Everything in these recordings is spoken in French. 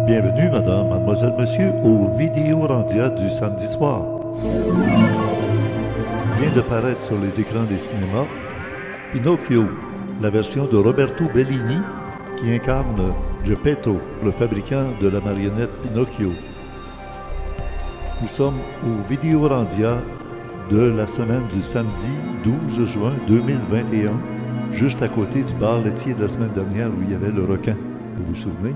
Bienvenue, madame, mademoiselle, monsieur, au Vidéorandia du samedi soir. Vient de paraître sur les écrans des cinémas Pinocchio, la version de Roberto Bellini qui incarne Geppetto, le fabricant de la marionnette Pinocchio. Nous sommes au Vidéorandia de la semaine du samedi 12 juin 2021, juste à côté du bar laitier de la semaine dernière où il y avait le requin, vous vous souvenez?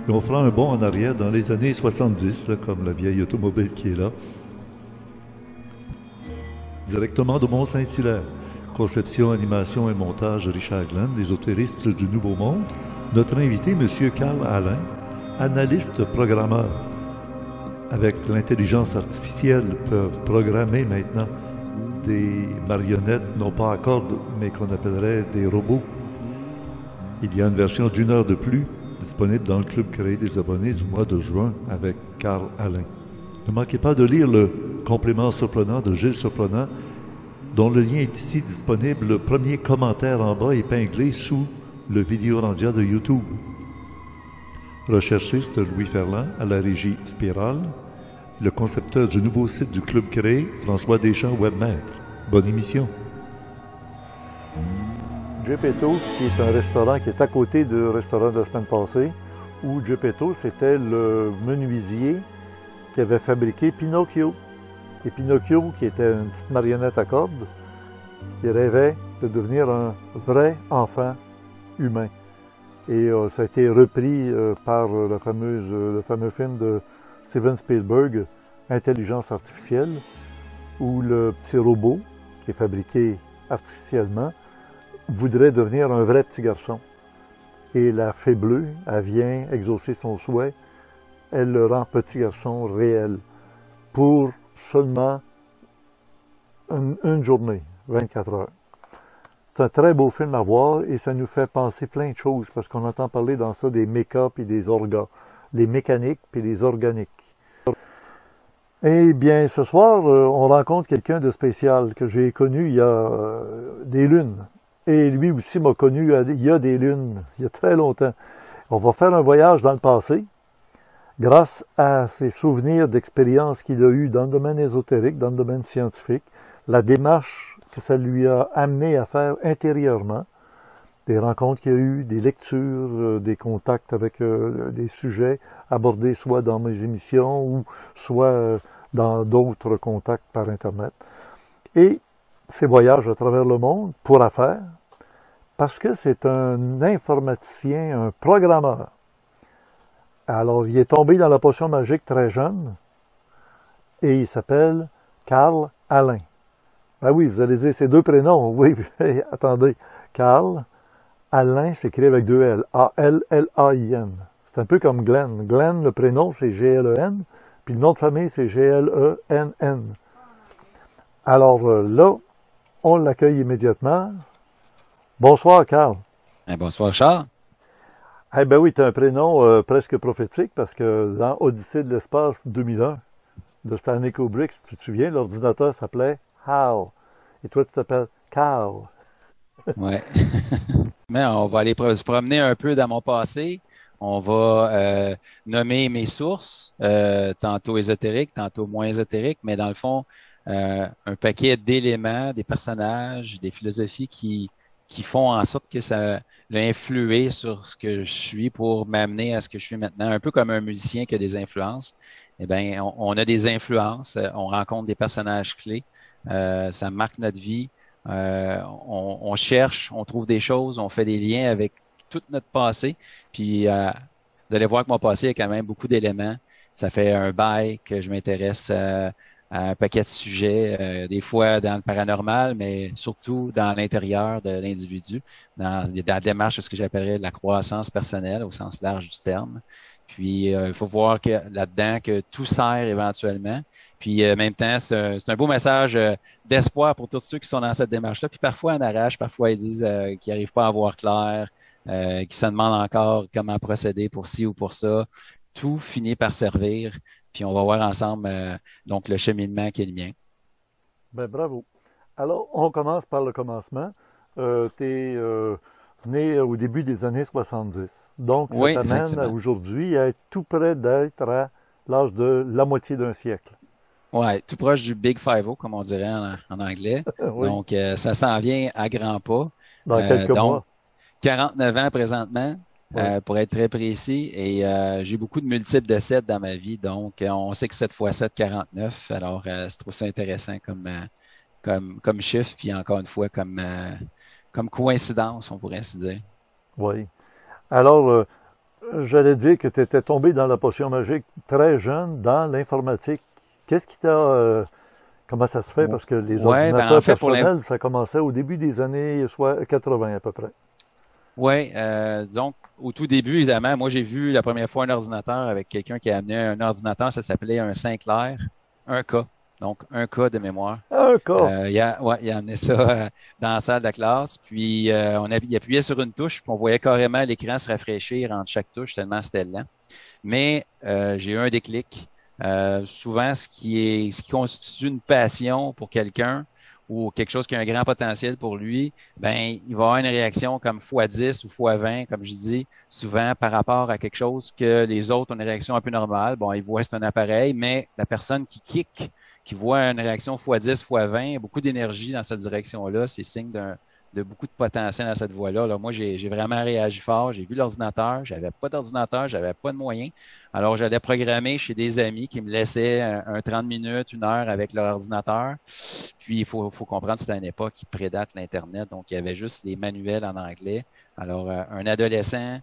Et on fera un bond en arrière dans les années 70, là, comme la vieille automobile qui est là. Directement de Mont-Saint-Hilaire. Conception, animation et montage Richard Glenn, l'ésotéristes du Nouveau Monde. Notre invité, M. Carl Alain, analyste programmeur. Avec l'intelligence artificielle, peuvent programmer maintenant des marionnettes, non pas à cordes, mais qu'on appellerait des robots. Il y a une version d'1 heure de plus, disponible dans le club créé des abonnés du mois de juin avec Carl Alain. Ne manquez pas de lire le complément surprenant de Gilles Surprenant, dont le lien est ici disponible, le premier commentaire en bas épinglé sous le Vidéorandia de YouTube. Recherchiste Louis Ferland à la régie Spirale, le concepteur du nouveau site du club créé, François Deschamps, webmaître. Bonne émission. Geppetto, qui est un restaurant qui est à côté du restaurant de la semaine passée, où Geppetto, c'était le menuisier qui avait fabriqué Pinocchio. Et Pinocchio, qui était une petite marionnette à cordes, il rêvait de devenir un vrai enfant humain. Et ça a été repris par le fameux film de Steven Spielberg, Intelligence artificielle, où le petit robot, qui est fabriqué artificiellement, voudrait devenir un vrai petit garçon. Et la fée bleue, elle vient exaucer son souhait, elle le rend petit garçon réel, pour seulement une journée, 24 heures. C'est un très beau film à voir et ça nous fait penser plein de choses, parce qu'on entend parler dans ça des méca et des orgas, les mécaniques puis les organiques. Eh bien, ce soir, on rencontre quelqu'un de spécial que j'ai connu il y a des lunes. Et lui aussi m'a connu il y a des lunes, il y a très longtemps. On va faire un voyage dans le passé, grâce à ses souvenirs d'expériences qu'il a eues dans le domaine ésotérique, dans le domaine scientifique, la démarche que ça lui a amené à faire intérieurement, des rencontres qu'il y a eues, des lectures, des contacts avec des sujets abordés soit dans mes émissions ou soit dans d'autres contacts par Internet. Et ces voyages à travers le monde pour affaires, parce que c'est un informaticien, un programmeur. Alors, il est tombé dans la potion magique très jeune, et il s'appelle Carl Alain. Ben oui, vous allez dire ces deux prénoms, oui, attendez. Carl Alain s'écrit avec deux L, A-L-L-A-I-N. C'est un peu comme Glenn. Glenn, le prénom, c'est G-L-E-N, puis le nom de famille, c'est G-L-E-N-N. Alors là, on l'accueille immédiatement. Bonsoir, Carl. Bonsoir, Charles. Eh ben oui, tu as un prénom presque prophétique, parce que dans Odyssée de l'espace 2001 de Stanley Kubrick, si tu te souviens, l'ordinateur s'appelait HAL. Et toi, tu t'appelles Carl. Ouais. Mais on va aller se promener un peu dans mon passé. On va nommer mes sources, tantôt ésotériques, tantôt moins ésotériques, mais dans le fond, un paquet d'éléments, des personnages, des philosophies qui font en sorte que ça l'a influé sur ce que je suis pour m'amener à ce que je suis maintenant. Un peu comme un musicien qui a des influences. Eh bien, on a des influences, on rencontre des personnages clés, ça marque notre vie. On cherche, on trouve des choses, on fait des liens avec tout notre passé. Puis vous allez voir que mon passé a quand même beaucoup d'éléments. Ça fait un bail que je m'intéresse à un paquet de sujets, des fois dans le paranormal, mais surtout dans l'intérieur de l'individu, dans la démarche de ce que j'appellerais la croissance personnelle au sens large du terme. Puis, il faut voir que là-dedans que tout sert éventuellement. Puis, en même temps, c'est un beau message d'espoir pour tous ceux qui sont dans cette démarche-là. Puis, parfois, on arrache, parfois, ils disent qu'ils n'arrivent pas à voir clair, qu'ils se demandent encore comment procéder pour ci ou pour ça. Tout finit par servir. Puis, on va voir ensemble donc le cheminement qui est le mien. Ben, bravo. Alors, on commence par le commencement. Tu es né au début des années 70. Donc, Oui, ça t'amène effectivement. aujourd'hui à être tout près d'être à l'âge de la moitié d'un siècle. Ouais, tout proche du Big Five-0, comme on dirait en anglais. Oui, Donc, ça s'en vient à grands pas. dans quelques Donc, mois. 49 ans présentement, Oui, pour être très précis, et j'ai beaucoup de multiples de 7 dans ma vie. Donc, on sait que 7 fois 7, 49. Alors, je trouve ça intéressant comme chiffre, puis encore une fois, comme coïncidence, on pourrait ainsi dire. oui. Alors, j'allais dire que tu étais tombé dans la potion magique très jeune dans l'informatique. Qu'est-ce qui t'a... comment ça se fait? Parce que les Ouais, ben en ordinateurs fait, personnels, ça commençait au début des années soit 80 à peu près. ouais, disons, au tout début, évidemment, moi, j'ai vu la première fois un ordinateur avec quelqu'un qui a amené un ordinateur, ça s'appelait un Sinclair, un K. Donc, un K de mémoire. Un cas. Il a amené ça dans la salle de classe. Puis, il appuyait sur une touche, puis on voyait carrément l'écran se rafraîchir entre chaque touche, tellement c'était lent. Mais j'ai eu un déclic. Souvent, ce qui constitue une passion pour quelqu'un ou quelque chose qui a un grand potentiel pour lui, ben, il va avoir une réaction comme x10 ou x20, comme je dis, souvent par rapport à quelque chose que les autres ont une réaction un peu normale. Bon, ils voient c'est un appareil, mais la personne qui kick, qui voit une réaction x10, x20, beaucoup d'énergie dans cette direction-là, c'est signe de beaucoup de potentiel dans cette voie-là. Là, moi, j'ai vraiment réagi fort. J'ai vu l'ordinateur. J'avais pas d'ordinateur. J'avais pas de moyens. Alors, j'allais programmer chez des amis qui me laissaient un 30 minutes, une heure avec leur ordinateur. Puis, il faut comprendre que c'était une époque qui prédate l'Internet. Donc, il y avait juste les manuels en anglais. Alors, un adolescent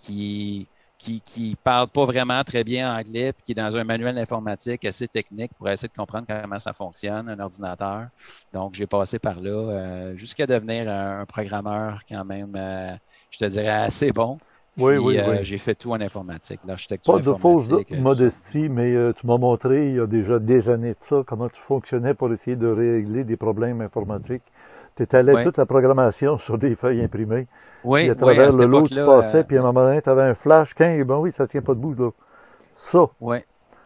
qui qui parle pas vraiment très bien anglais, puis qui est dans un manuel d'informatique assez technique pour essayer de comprendre comment ça fonctionne, un ordinateur. Donc, j'ai passé par là jusqu'à devenir un programmeur quand même, je te dirais, assez bon. Oui, Puis, oui, oui. j'ai fait tout en informatique, l'architecture Pas de fausse informatique, tout ça. modestie, mais tu m'as montré il y a déjà des années de ça comment tu fonctionnais pour essayer de régler des problèmes informatiques. Tu étalais Oui, toute la programmation sur des feuilles imprimées, puis oui, à oui, à travers cette le lot, tu époque-là, passais, puis à un moment donné, tu avais un flash, et ben oui, ça tient pas debout, là. Ça, oui.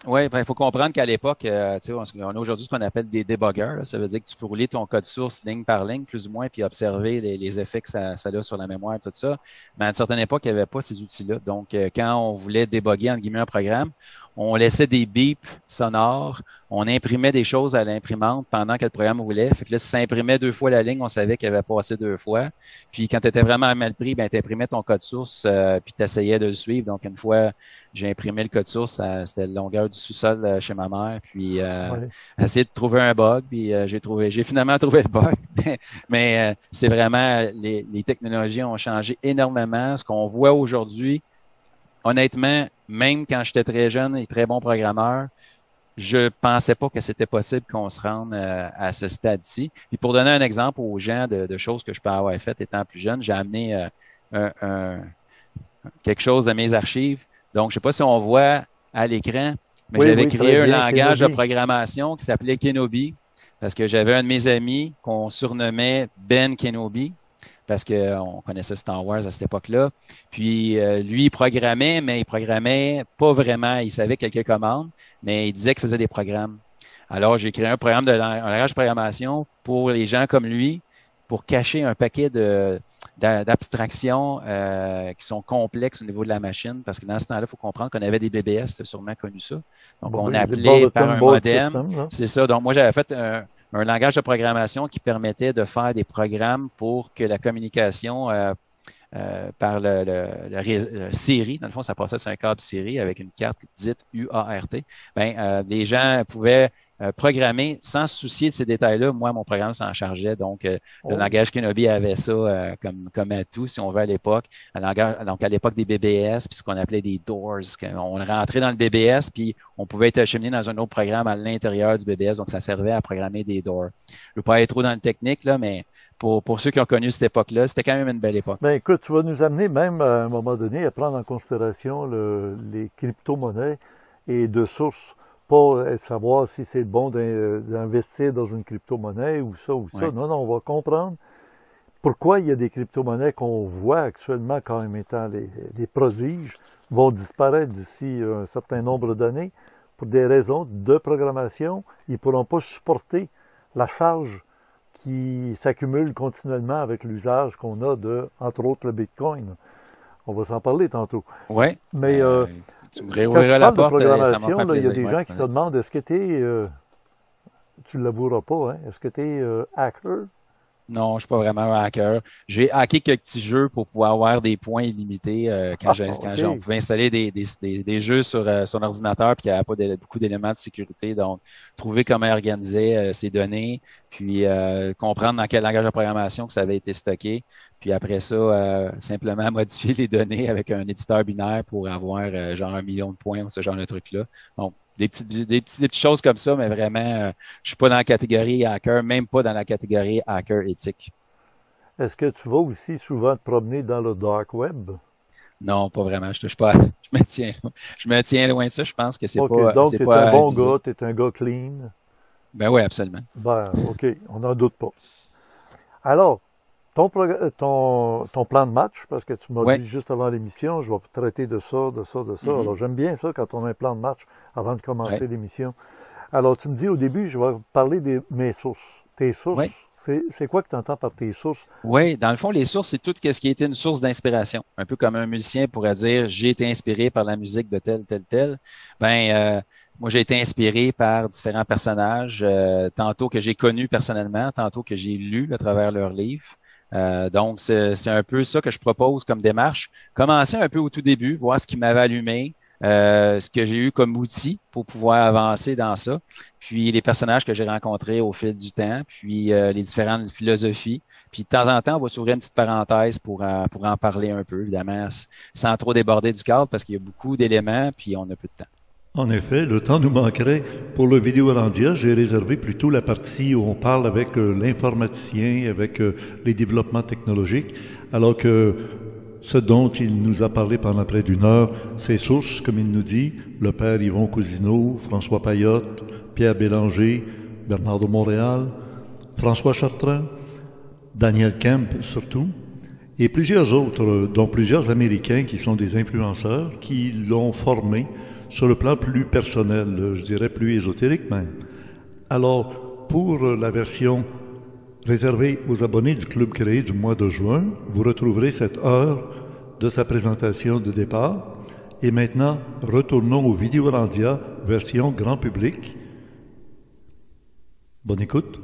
Oui, ben, il faut comprendre qu'à l'époque, tu sais, on a aujourd'hui ce qu'on appelle des débuggers. Là. Ça veut dire que tu peux rouler ton code source ligne par ligne, plus ou moins, puis observer les effets que ça a sur la mémoire, tout ça. Mais à une certaine époque, il n'y avait pas ces outils-là. Donc, quand on voulait débugger, entre guillemets, un programme, on laissait des bips sonores, on imprimait des choses à l'imprimante pendant que le programme roulait. Fait que là, si ça imprimait 2 fois la ligne, on savait qu'il avait passé 2 fois. Puis quand tu étais vraiment mal pris, ben, tu imprimais ton code source, puis tu essayais de le suivre. Donc, une fois, j'ai imprimé le code source, c'était la longueur du sous-sol chez ma mère, puis ouais. essayé de trouver un bug, puis j'ai finalement trouvé le bug. Mais c'est vraiment, les technologies ont changé énormément. Ce qu'on voit aujourd'hui, honnêtement, même quand j'étais très jeune et très bon programmeur, je pensais pas que c'était possible qu'on se rende à ce stade-ci. Puis pour donner un exemple aux gens de choses que je peux avoir faites étant plus jeune, j'ai amené un, un- quelque chose de mes archives. Donc, je sais pas si on voit à l'écran, mais Oui, j'avais oui, très créé un bien, langage de Kenobi. programmation qui s'appelait Kenobi parce que j'avais un de mes amis qu'on surnommait Ben Kenobi parce qu'on connaissait Star Wars à cette époque-là. Puis lui, il programmait, mais il programmait pas vraiment. Il savait quelques commandes, mais il disait qu'il faisait des programmes. Alors, j'ai créé un programme un langage de programmation pour les gens comme lui, pour cacher un paquet d'abstractions qui sont complexes au niveau de la machine, parce que dans ce temps-là, il faut comprendre qu'on avait des BBS, tu as sûrement connu ça. Donc, Bon, on oui, les appelait par Bulletin un Board modem. System, là. C'est ça. Donc, moi, j'avais fait un langage de programmation qui permettait de faire des programmes pour que la communication par le Siri, dans le fond, ça passait sur un câble Siri avec une carte dite UART. Ben, les gens pouvaient programmer sans se soucier de ces détails-là. Moi, mon programme s'en chargeait. Donc, le Oh, langage Kenobi avait ça comme atout, si on veut, à l'époque. Donc, à l'époque des BBS, puis ce qu'on appelait des doors. On rentrait dans le BBS, puis on pouvait être acheminé dans un autre programme à l'intérieur du BBS. Donc, ça servait à programmer des doors. Je ne veux pas aller trop dans le technique, là, mais pour ceux qui ont connu cette époque-là, c'était quand même une belle époque. ben écoute, tu vas nous amener même à un moment donné à prendre en considération les crypto-monnaies et de source, pas savoir si c'est bon d'investir dans une crypto-monnaie ou ça ou ça. Ouais. Non, non, on va comprendre pourquoi il y a des crypto-monnaies qu'on voit actuellement comme étant les prodiges vont disparaître d'ici un certain nombre d'années pour des raisons de programmation. Ils ne pourront pas supporter la charge qui s'accumule continuellement avec l'usage qu'on a de, entre autres, le Bitcoin. On va s'en parler tantôt. Oui. Mais tu me quand réouvriras tu la parles de porte, ça m'a fait programmation, là, il y a plaisir. des gens qui se demandent, est-ce que tu ne l'avoueras pas, hein? Est-ce que tu es hacker? Non, je suis pas vraiment un hacker. J'ai hacké quelques petits jeux pour pouvoir avoir des points illimités on pouvait installer des jeux sur son ordinateur puis il n'y avait pas beaucoup d'éléments de sécurité. Donc, trouver comment organiser ces données, puis comprendre dans quel langage de programmation que ça avait été stocké. Puis après ça, simplement modifier les données avec un éditeur binaire pour avoir genre 1 million de points ou ce genre de truc-là. Donc, des petites choses comme ça, mais vraiment, je suis pas dans la catégorie hacker, même pas dans la catégorie hacker éthique. Est-ce que tu vas aussi souvent te promener dans le dark web? Non, pas vraiment. Je touche pas. Je me tiens loin de ça. Je pense que c'est OK, pas. donc C'est tu es pas un bon avisé. gars, tu es un gars clean. Ben oui, absolument. Ben, OK, on n'en doute pas. Alors, ton plan de match, parce que tu m'as Ouais. dit juste avant l'émission, je vais traiter de ça, de ça, de ça. Mhm. Alors, j'aime bien ça quand on a un plan de match avant de commencer Ouais. l'émission. Alors, tu me dis au début, je vais parler de mes sources. Tes sources, Ouais. c'est quoi que tu entends par tes sources? Oui, dans le fond, les sources, c'est tout ce qui a été une source d'inspiration. Un peu comme un musicien pourrait dire, j'ai été inspiré par la musique de tel, tel, tel. Moi, j'ai été inspiré par différents personnages, tantôt que j'ai connus personnellement, tantôt que j'ai lus à travers leurs livres. Donc, c'est un peu ça que je propose comme démarche. Commencer un peu au tout début, voir ce qui m'avait allumé, ce que j'ai eu comme outil pour pouvoir avancer dans ça, puis les personnages que j'ai rencontrés au fil du temps, puis les différentes philosophies. Puis de temps en temps, on va s'ouvrir une petite parenthèse pour en parler un peu, évidemment, sans trop déborder du cadre, parce qu'il y a beaucoup d'éléments, puis on a peu de temps. En effet, le temps nous manquerait. Pour le vidéo Arandia, j'ai réservé plutôt la partie où on parle avec l'informaticien, avec les développements technologiques, alors que ce dont il nous a parlé pendant près d'une heure, ses sources, comme il nous dit, le père Yvon Cousineau, François Payotte, Pierre Bélanger, Bernard de Montréal, François Chartrand, Daniel Kemp surtout, et plusieurs autres, dont plusieurs Américains qui sont des influenceurs, qui l'ont formé sur le plan plus personnel, je dirais plus ésotérique même. Alors, pour la version réservée aux abonnés du Club créé du mois de juin, vous retrouverez cette heure de sa présentation de départ. Et maintenant, retournons au Vidéo Arandia, version grand public. Bonne écoute.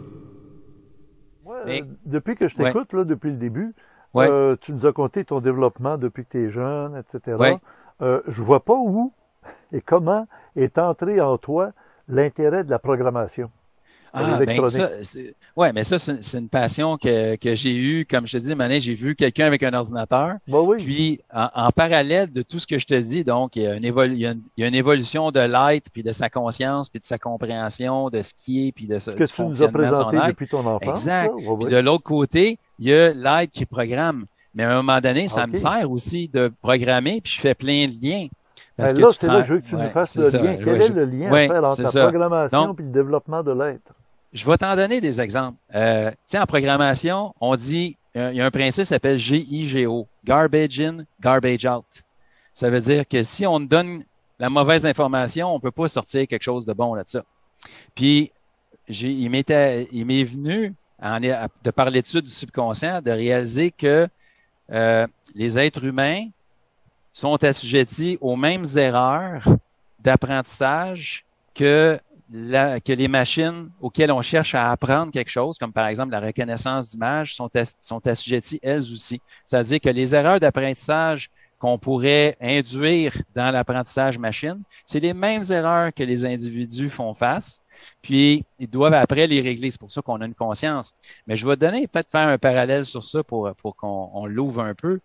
Moi, Mais- depuis que je t'écoute, là, depuis le début, Ouais. tu nous as conté ton développement depuis que tu es jeune, etc. Ouais. Je vois pas où et comment est entré en toi l'intérêt de la programmation Ah, ben ça, ouais, mais ça, c'est une passion que j'ai eue. Comme je te dis, Mané, j'ai vu quelqu'un avec un ordinateur. Ben oui. Puis, en parallèle de tout ce que je te dis, donc, il y a une évolution de l'être, puis de sa conscience, puis de sa compréhension de ce qui est, puis de Ce que du tu nous as fonctionnement de son présenté être. depuis ton enfance. Exact. là, ouais, Puis ouais. de l'autre côté, il y a l'être qui programme. Mais à un moment donné, ça OK. me sert aussi de programmer, puis je fais plein de liens. Parce Ben que là, tu c'est te là rends- que je veux que tu ouais, nous fasses c'est le ça. lien. Ouais, Quel est le lien ouais, à faire entre c'est la ça. programmation Donc, et le développement de l'être? je vais t'en donner des exemples. Tu sais, en programmation, on dit, il y a un principe qui s'appelle GIGO, Garbage In, Garbage Out. Ça veut dire que si on donne la mauvaise information, on peut pas sortir quelque chose de bon là de ça. Puis, il m'est venu, de par l'étude du subconscient, de réaliser que les êtres humains sont assujettis aux mêmes erreurs d'apprentissage que les machines auxquelles on cherche à apprendre quelque chose, comme par exemple la reconnaissance d'images, sont assujetties elles aussi. C'est-à-dire que les erreurs d'apprentissage qu'on pourrait induire dans l'apprentissage machine, c'est les mêmes erreurs que les individus font face, puis ils doivent après les régler. C'est pour ça qu'on a une conscience. Mais je vais te donner, peut-être faire un parallèle sur ça pour qu'on l'ouvre un peu.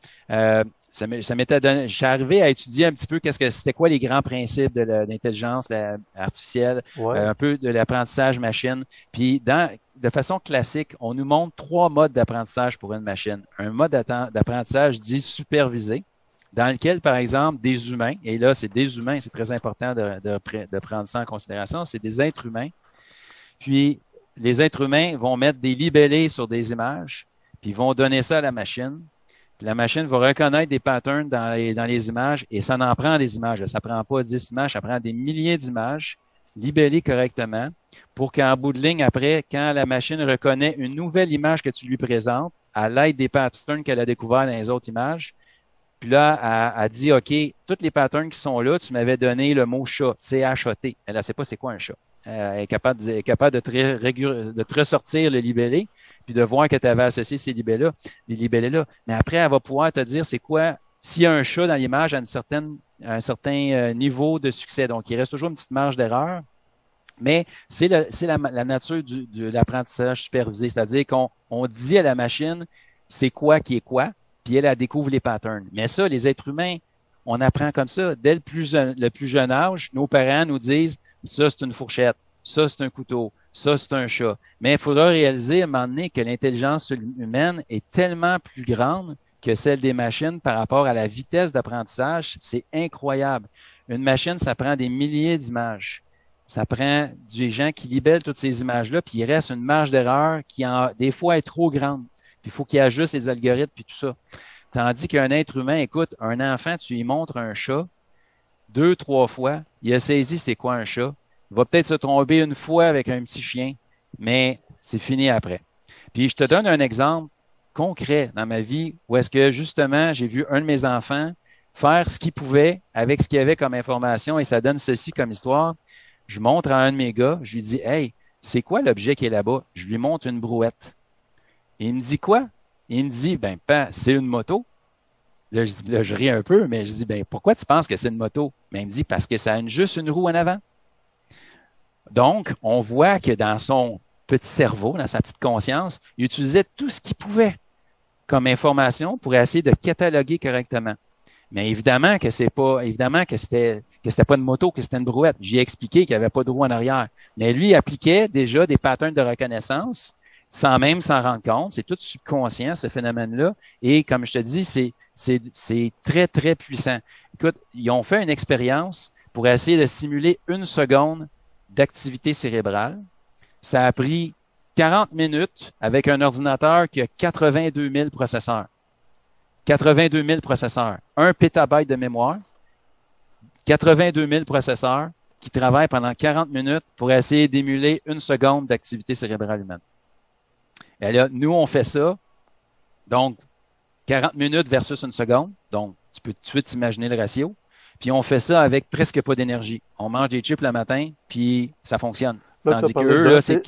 Ça m'était donné, je suis arrivé à étudier un petit peu c'était quoi les grands principes de l'intelligence artificielle, Ouais. un peu de l'apprentissage machine. Puis de façon classique, on nous montre 3 modes d'apprentissage pour une machine. Un mode d'apprentissage dit supervisé, dans lequel, par exemple, des humains, et là, c'est des humains, c'est très important de prendre ça en considération, c'est des êtres humains. Puis, les êtres humains vont mettre des libellés sur des images, puis ils vont donner ça à la machine. Puis la machine va reconnaître des patterns dans les images et ça en prend des images. Ça prend pas 10 images, ça prend des milliers d'images. libeller correctement pour qu'en bout de ligne, après, quand la machine reconnaît une nouvelle image que tu lui présentes, à l'aide des patterns qu'elle a découverts dans les autres images, puis là, elle dit, OK, toutes les patterns qui sont là, tu m'avais donné le mot chat, C-H-A-T. Elle ne sait pas c'est quoi un chat. Elle est capable de te ressortir le libellé, puis de voir que tu avais associé ces libellés-là. Mais après, elle va pouvoir te dire c'est quoi, s'il y a un chat dans l'image à un certain niveau de succès. Donc, il reste toujours une petite marge d'erreur. Mais c'est la nature de l'apprentissage supervisé, c'est-à-dire qu'on dit à la machine c'est quoi qui est quoi, puis elle découvre les patterns. Mais ça, les êtres humains, on apprend comme ça. Dès le plus jeune âge, nos parents nous disent ça c'est une fourchette, ça c'est un couteau, ça c'est un chat. Mais il faudra réaliser à un moment donné que l'intelligence humaine est tellement plus grande que celle des machines par rapport à la vitesse d'apprentissage. C'est incroyable. Une machine, ça prend des milliers d'images. Ça prend des gens qui libellent toutes ces images-là, puis il reste une marge d'erreur qui, des fois, est trop grande. Puis il faut qu'il ajuste les algorithmes, puis tout ça. Tandis qu'un être humain, écoute, un enfant, tu lui montres un chat 2, 3 fois, il a saisi c'est quoi un chat. Il va peut-être se tromper une fois avec un petit chien, mais c'est fini après. Puis je te donne un exemple concret dans ma vie où est-ce que, justement, j'ai vu un de mes enfants faire ce qu'il pouvait avec ce qu'il avait comme information, et ça donne ceci comme histoire. Je montre à un de mes gars, je lui dis « Hey, c'est quoi l'objet qui est là-bas? » Je lui montre une brouette. Et il me dit quoi? Il me dit « Ben, c'est une moto. » Là, je ris un peu, mais je dis « Ben, pourquoi tu penses que c'est une moto? » Mais il me dit « Parce que ça a juste une roue en avant. » Donc, on voit que dans son petit cerveau, dans sa petite conscience, il utilisait tout ce qu'il pouvait comme information pour essayer de cataloguer correctement. Mais évidemment que c'était pas une moto, que c'était une brouette. J'ai expliqué qu'il n'y avait pas de roue en arrière. Mais lui, il appliquait déjà des patterns de reconnaissance sans même s'en rendre compte. C'est tout subconscient, ce phénomène-là. Et comme je te dis, c'est très, très puissant. Écoute, ils ont fait une expérience pour essayer de simuler 1 seconde d'activité cérébrale. Ça a pris 40 minutes avec un ordinateur qui a 82 000 processeurs. 82 000 processeurs, 1 pétabyte de mémoire, 82 000 processeurs qui travaillent pendant 40 minutes pour essayer d'émuler 1 seconde d'activité cérébrale humaine. Et là, nous, on fait ça. Donc, 40 minutes versus 1 seconde. Donc, tu peux tout de suite imaginer le ratio. Puis, on fait ça avec presque pas d'énergie. On mange des chips le matin, puis ça fonctionne. Là, tandis qu'eux, là, c'est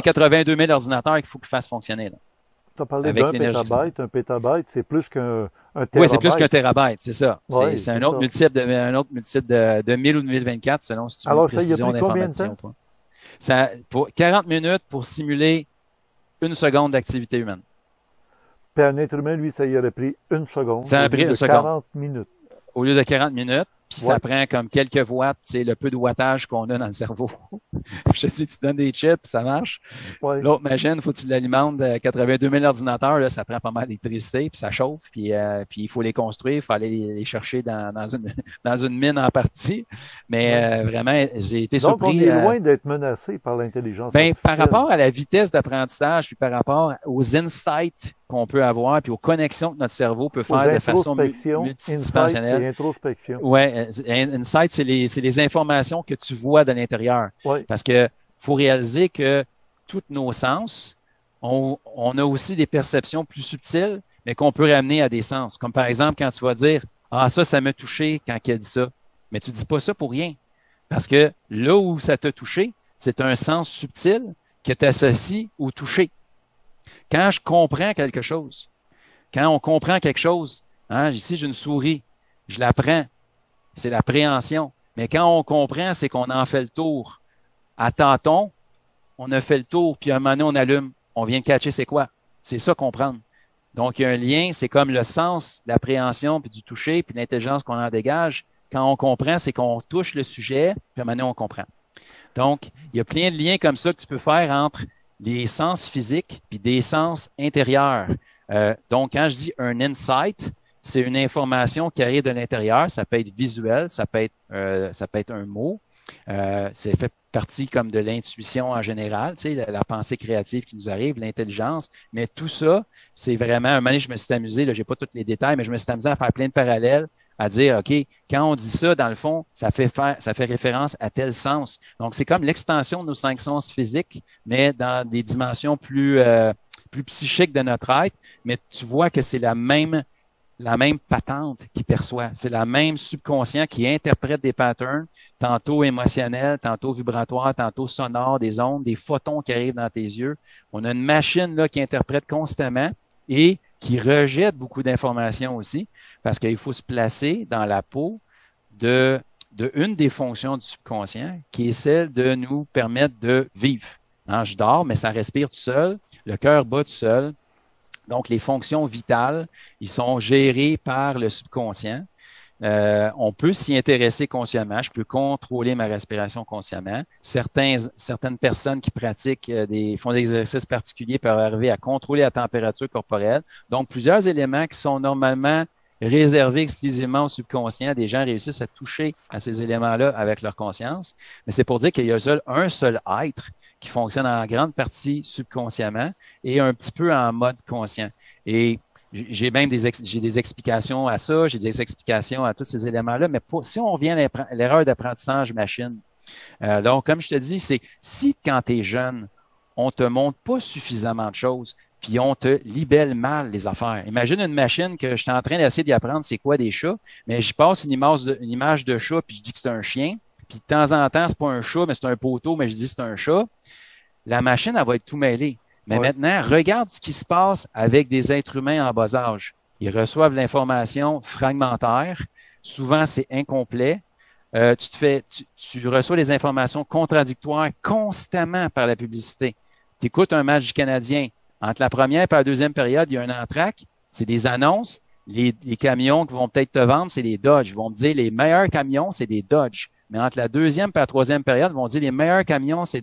82 000 ordinateurs qu'il faut qu'ils fassent fonctionner, là. Tu as parlé d'un pétabyte. Un pétabyte, c'est plus qu'un terabyte. Oui, c'est plus qu'un terabyte, c'est ça. Ouais, c'est un autre multiple de 1000 ou de 1024, selon si tu veux une précision d'information. Ça, pour 40 minutes pour simuler 1 seconde d'activité humaine. Puis un être humain, lui, ça y aurait pris 1 seconde. Ça a pris 1 seconde. 40 minutes. Au lieu de 40 minutes, puis ça prend comme quelques watts, c'est le peu de wattage qu'on a dans le cerveau. Je te dis, tu donnes des chips, ça marche. Ouais. L'autre machine, il faut que tu l'alimentes de 82 000 ordinateurs, là, ça prend pas mal d'électricité, puis ça chauffe, puis il faut les construire, il faut aller les chercher dans une mine en partie. Mais vraiment, j'ai été surpris. Donc, on est loin d'être menacé par l'intelligence artificielle. Par rapport à la vitesse d'apprentissage, puis par rapport aux insights qu'on peut avoir, puis aux connexions que notre cerveau peut faire de façon multidimensionnelle. Introspection. Ouais, insight, c'est les informations que tu vois de l'intérieur. Ouais. Parce que faut réaliser que tous nos sens, on a aussi des perceptions plus subtiles, mais qu'on peut ramener à des sens. Comme par exemple, quand tu vas dire « Ah, ça m'a touché quand il a dit ça ». Mais tu dis pas ça pour rien. Parce que là où ça t'a touché, c'est un sens subtil que tu associes au toucher. Quand je comprends quelque chose, quand on comprend quelque chose, ici j'ai une souris, je la prends, c'est la préhension. Mais quand on comprend, c'est qu'on en fait le tour. À tâtons, on a fait le tour, puis à un moment donné, on allume, on vient de catcher c'est quoi. C'est ça comprendre. Donc, il y a un lien, c'est comme le sens, l'appréhension, puis du toucher, puis l'intelligence qu'on en dégage. Quand on comprend, c'est qu'on touche le sujet, puis à un moment donné, on comprend. Donc, il y a plein de liens comme ça que tu peux faire entre les sens physiques puis des sens intérieurs. Donc, quand je dis un insight, c'est une information qui arrive de l'intérieur. Ça peut être visuel, ça peut être un mot. C'est fait partie comme de l'intuition en général, tu sais, la pensée créative qui nous arrive, l'intelligence. Mais tout ça, c'est vraiment, un moment donné, je me suis amusé, là, j'ai pas tous les détails, mais je me suis amusé à faire plein de parallèles à dire, OK, quand on dit ça, dans le fond, ça fait référence à tel sens. Donc, c'est comme l'extension de nos 5 sens physiques, mais dans des dimensions plus psychiques de notre être. Mais tu vois que c'est la même patente qui perçoit. C'est la même subconscient qui interprète des patterns, tantôt émotionnels, tantôt vibratoires, tantôt sonores, des ondes, des photons qui arrivent dans tes yeux. On a une machine là qui interprète constamment et qui rejette beaucoup d'informations aussi, parce qu'il faut se placer dans la peau de une des fonctions du subconscient, qui est celle de nous permettre de vivre. Hein, je dors, mais ça respire tout seul, le cœur bat tout seul. Donc, les fonctions vitales, ils sont gérées par le subconscient. On peut s'y intéresser consciemment. Je peux contrôler ma respiration consciemment. Certaines personnes qui pratiquent font des exercices particuliers peuvent arriver à contrôler la température corporelle. Donc, plusieurs éléments qui sont normalement réservés exclusivement au subconscient. Des gens réussissent à toucher à ces éléments-là avec leur conscience. Mais c'est pour dire qu'il y a un seul être qui fonctionne en grande partie subconsciemment et un petit peu en mode conscient. Et j'ai même des explications à ça, j'ai des explications à tous ces éléments-là, mais si on revient à l'erreur d'apprentissage machine, donc comme je te dis, c'est si quand tu es jeune, on te montre pas suffisamment de choses, puis on te libelle mal les affaires. Imagine une machine que je suis en train d'essayer d'y apprendre c'est quoi des chats, mais je passe une image de chat, puis je dis que c'est un chien, puis de temps en temps, c'est pas un chat, mais c'est un poteau, mais je dis que c'est un chat. La machine, elle va être tout mêlée. Mais maintenant, regarde ce qui se passe avec des êtres humains en bas âge. Ils reçoivent l'information fragmentaire. Souvent, c'est incomplet. Tu reçois des informations contradictoires constamment par la publicité. Tu écoutes un match du Canadien. Entre la première et la deuxième période, il y a un entracte. C'est des annonces. Les camions qui vont peut-être te vendre, c'est les Dodge. Ils vont me dire les meilleurs camions, c'est des Dodge. Mais entre la deuxième et la troisième période, ils vont dire les meilleurs camions, c'est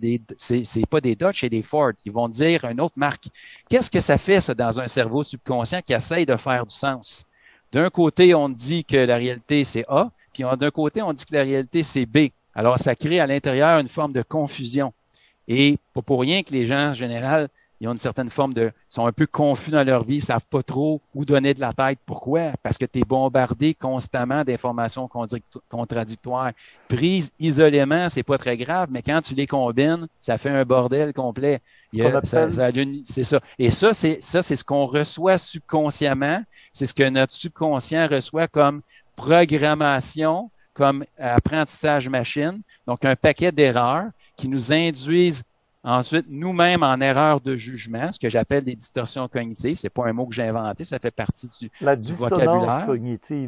pas des Dodge, c'est des Ford. Ils vont dire une autre marque. Qu'est-ce que ça fait, ça, dans un cerveau subconscient qui essaye de faire du sens? D'un côté, on dit que la réalité, c'est A, puis d'un côté, on dit que la réalité, c'est B. Alors, ça crée à l'intérieur une forme de confusion. Et pas pour rien que les gens, en général, ils ont une certaine forme sont un peu confus dans leur vie, ils savent pas trop où donner de la tête. Pourquoi? Parce que tu es bombardé constamment d'informations contradictoires. Prises isolément, c'est pas très grave, mais quand tu les combines, ça fait un bordel complet. C'est ça. Et ça, c'est ce qu'on reçoit subconsciemment. C'est ce que notre subconscient reçoit comme programmation, comme apprentissage machine. Donc, un paquet d'erreurs qui nous induisent ensuite, nous-mêmes, en erreur de jugement, ce que j'appelle des distorsions cognitives. C'est pas un mot que j'ai inventé, ça fait partie du vocabulaire.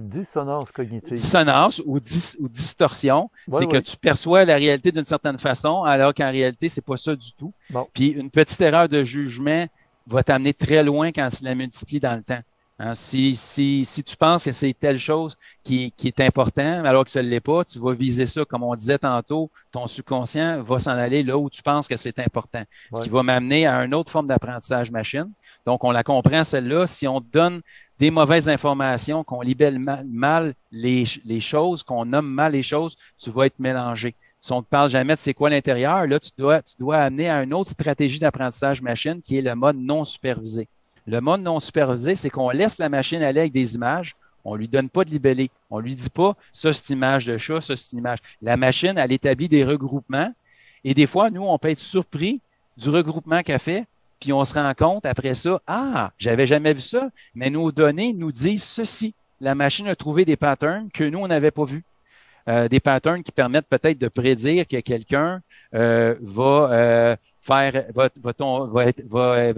Dissonance cognitive. Dissonance ou distorsion, c'est que tu perçois la réalité d'une certaine façon, alors qu'en réalité, c'est pas ça du tout. Bon. Puis, une petite erreur de jugement va t'amener très loin quand tu la multiplies dans le temps. Hein, si tu penses que c'est telle chose qui est important, alors que ce ne l'est pas, tu vas viser ça, comme on disait tantôt, ton subconscient va s'en aller là où tu penses que c'est important. Ce qui va m'amener à une autre forme d'apprentissage machine. Donc, on la comprend, celle-là. Si on te donne des mauvaises informations, qu'on libelle mal les choses, qu'on nomme mal les choses, tu vas être mélangé. Si on ne te parle jamais de c'est quoi l'intérieur, là, tu dois amener à une autre stratégie d'apprentissage machine qui est le mode non supervisé. Le mode non supervisé, c'est qu'on laisse la machine aller avec des images. On lui donne pas de libellé. On lui dit pas, ça, c'est une image de chat, ça, c'est une image. La machine, elle établit des regroupements. Et des fois, nous, on peut être surpris du regroupement qu'elle fait. Puis on se rend compte après ça, j'avais jamais vu ça. Mais nos données nous disent ceci. La machine a trouvé des patterns que nous, on n'avait pas vus. Des patterns qui permettent peut-être de prédire que quelqu'un va